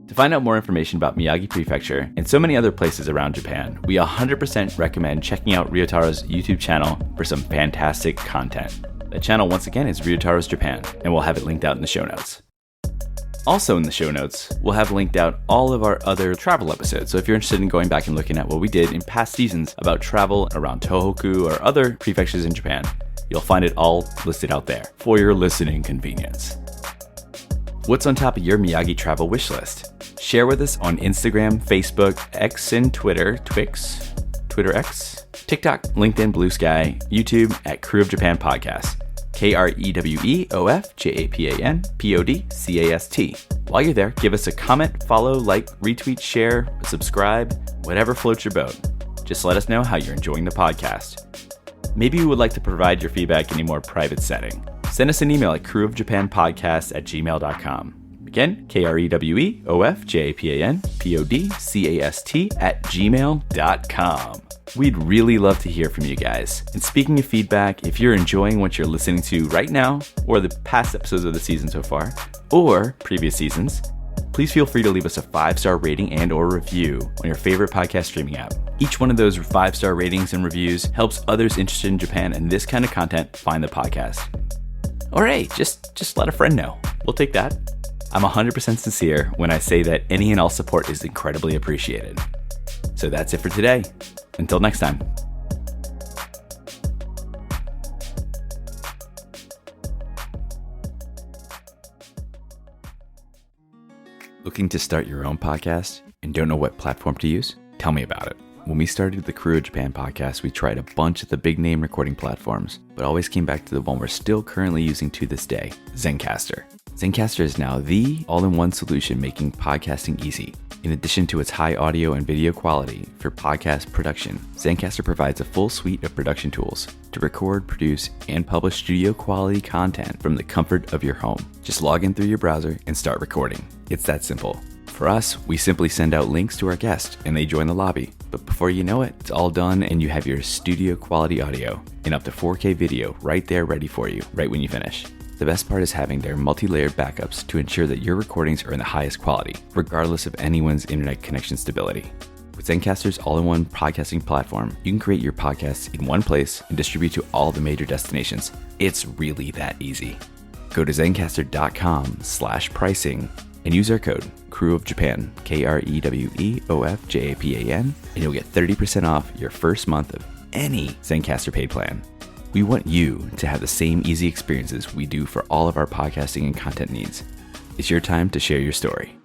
To find out more information about Miyagi Prefecture and so many other places around Japan, we 100% recommend checking out Ryotaro's YouTube channel for some fantastic content. The channel, once again, is Ryotaro's Japan, and we'll have it linked out in the show notes. Also in the show notes, we'll have linked out all of our other travel episodes, so if you're interested in going back and looking at what we did in past seasons about travel around Tohoku or other prefectures in Japan, you'll find it all listed out there for your listening convenience. What's on top of your Miyagi travel wish list? Share with us on Instagram, Facebook, X and Twitter, Twitter X, TikTok, LinkedIn, Blue Sky, YouTube at Krewe of Japan Podcast. KREWEOFJAPAN While you're there, give us a comment, follow, like, retweet, share, subscribe, whatever floats your boat. Just let us know how you're enjoying the podcast. Maybe you would like to provide your feedback in a more private setting. Send us an email at kreweofjapanpodcast@gmail.com. Again, KREWEOFJAPANPODCAST@gmail.com. We'd really love to hear from you guys. And speaking of feedback, if you're enjoying what you're listening to right now, or the past episodes of the season so far, or previous seasons, please feel free to leave us a 5-star rating and or review on your favorite podcast streaming app. Each one of those 5-star ratings and reviews helps others interested in Japan and this kind of content find the podcast. Or hey, just let a friend know. We'll take that. I'm 100% sincere when I say that any and all support is incredibly appreciated. So that's it for today. Until next time. Looking to start your own podcast and don't know what platform to use? Tell me about it. When we started the Krewe of Japan podcast, we tried a bunch of the big name recording platforms, but always came back to the one we're still currently using to this day, Zencastr. Zencastr is now the all-in-one solution making podcasting easy. In addition to its high audio and video quality for podcast production, Zencastr provides a full suite of production tools to record, produce, and publish studio quality content from the comfort of your home. Just log in through your browser and start recording. It's that simple. For us, we simply send out links to our guests and they join the lobby. But before you know it, it's all done and you have your studio quality audio and up to 4K video right there ready for you, right when you finish. The best part is having their multi-layered backups to ensure that your recordings are in the highest quality, regardless of anyone's internet connection stability. With Zencastr's all-in-one podcasting platform, you can create your podcasts in one place and distribute to all the major destinations. It's really that easy. Go to zencastr.com/pricing and use our code KREWEOFJAPAN, KREWEOFJAPAN, and you'll get 30% off your first month of any Zencastr paid plan. We want you to have the same easy experiences we do for all of our podcasting and content needs. It's your time to share your story.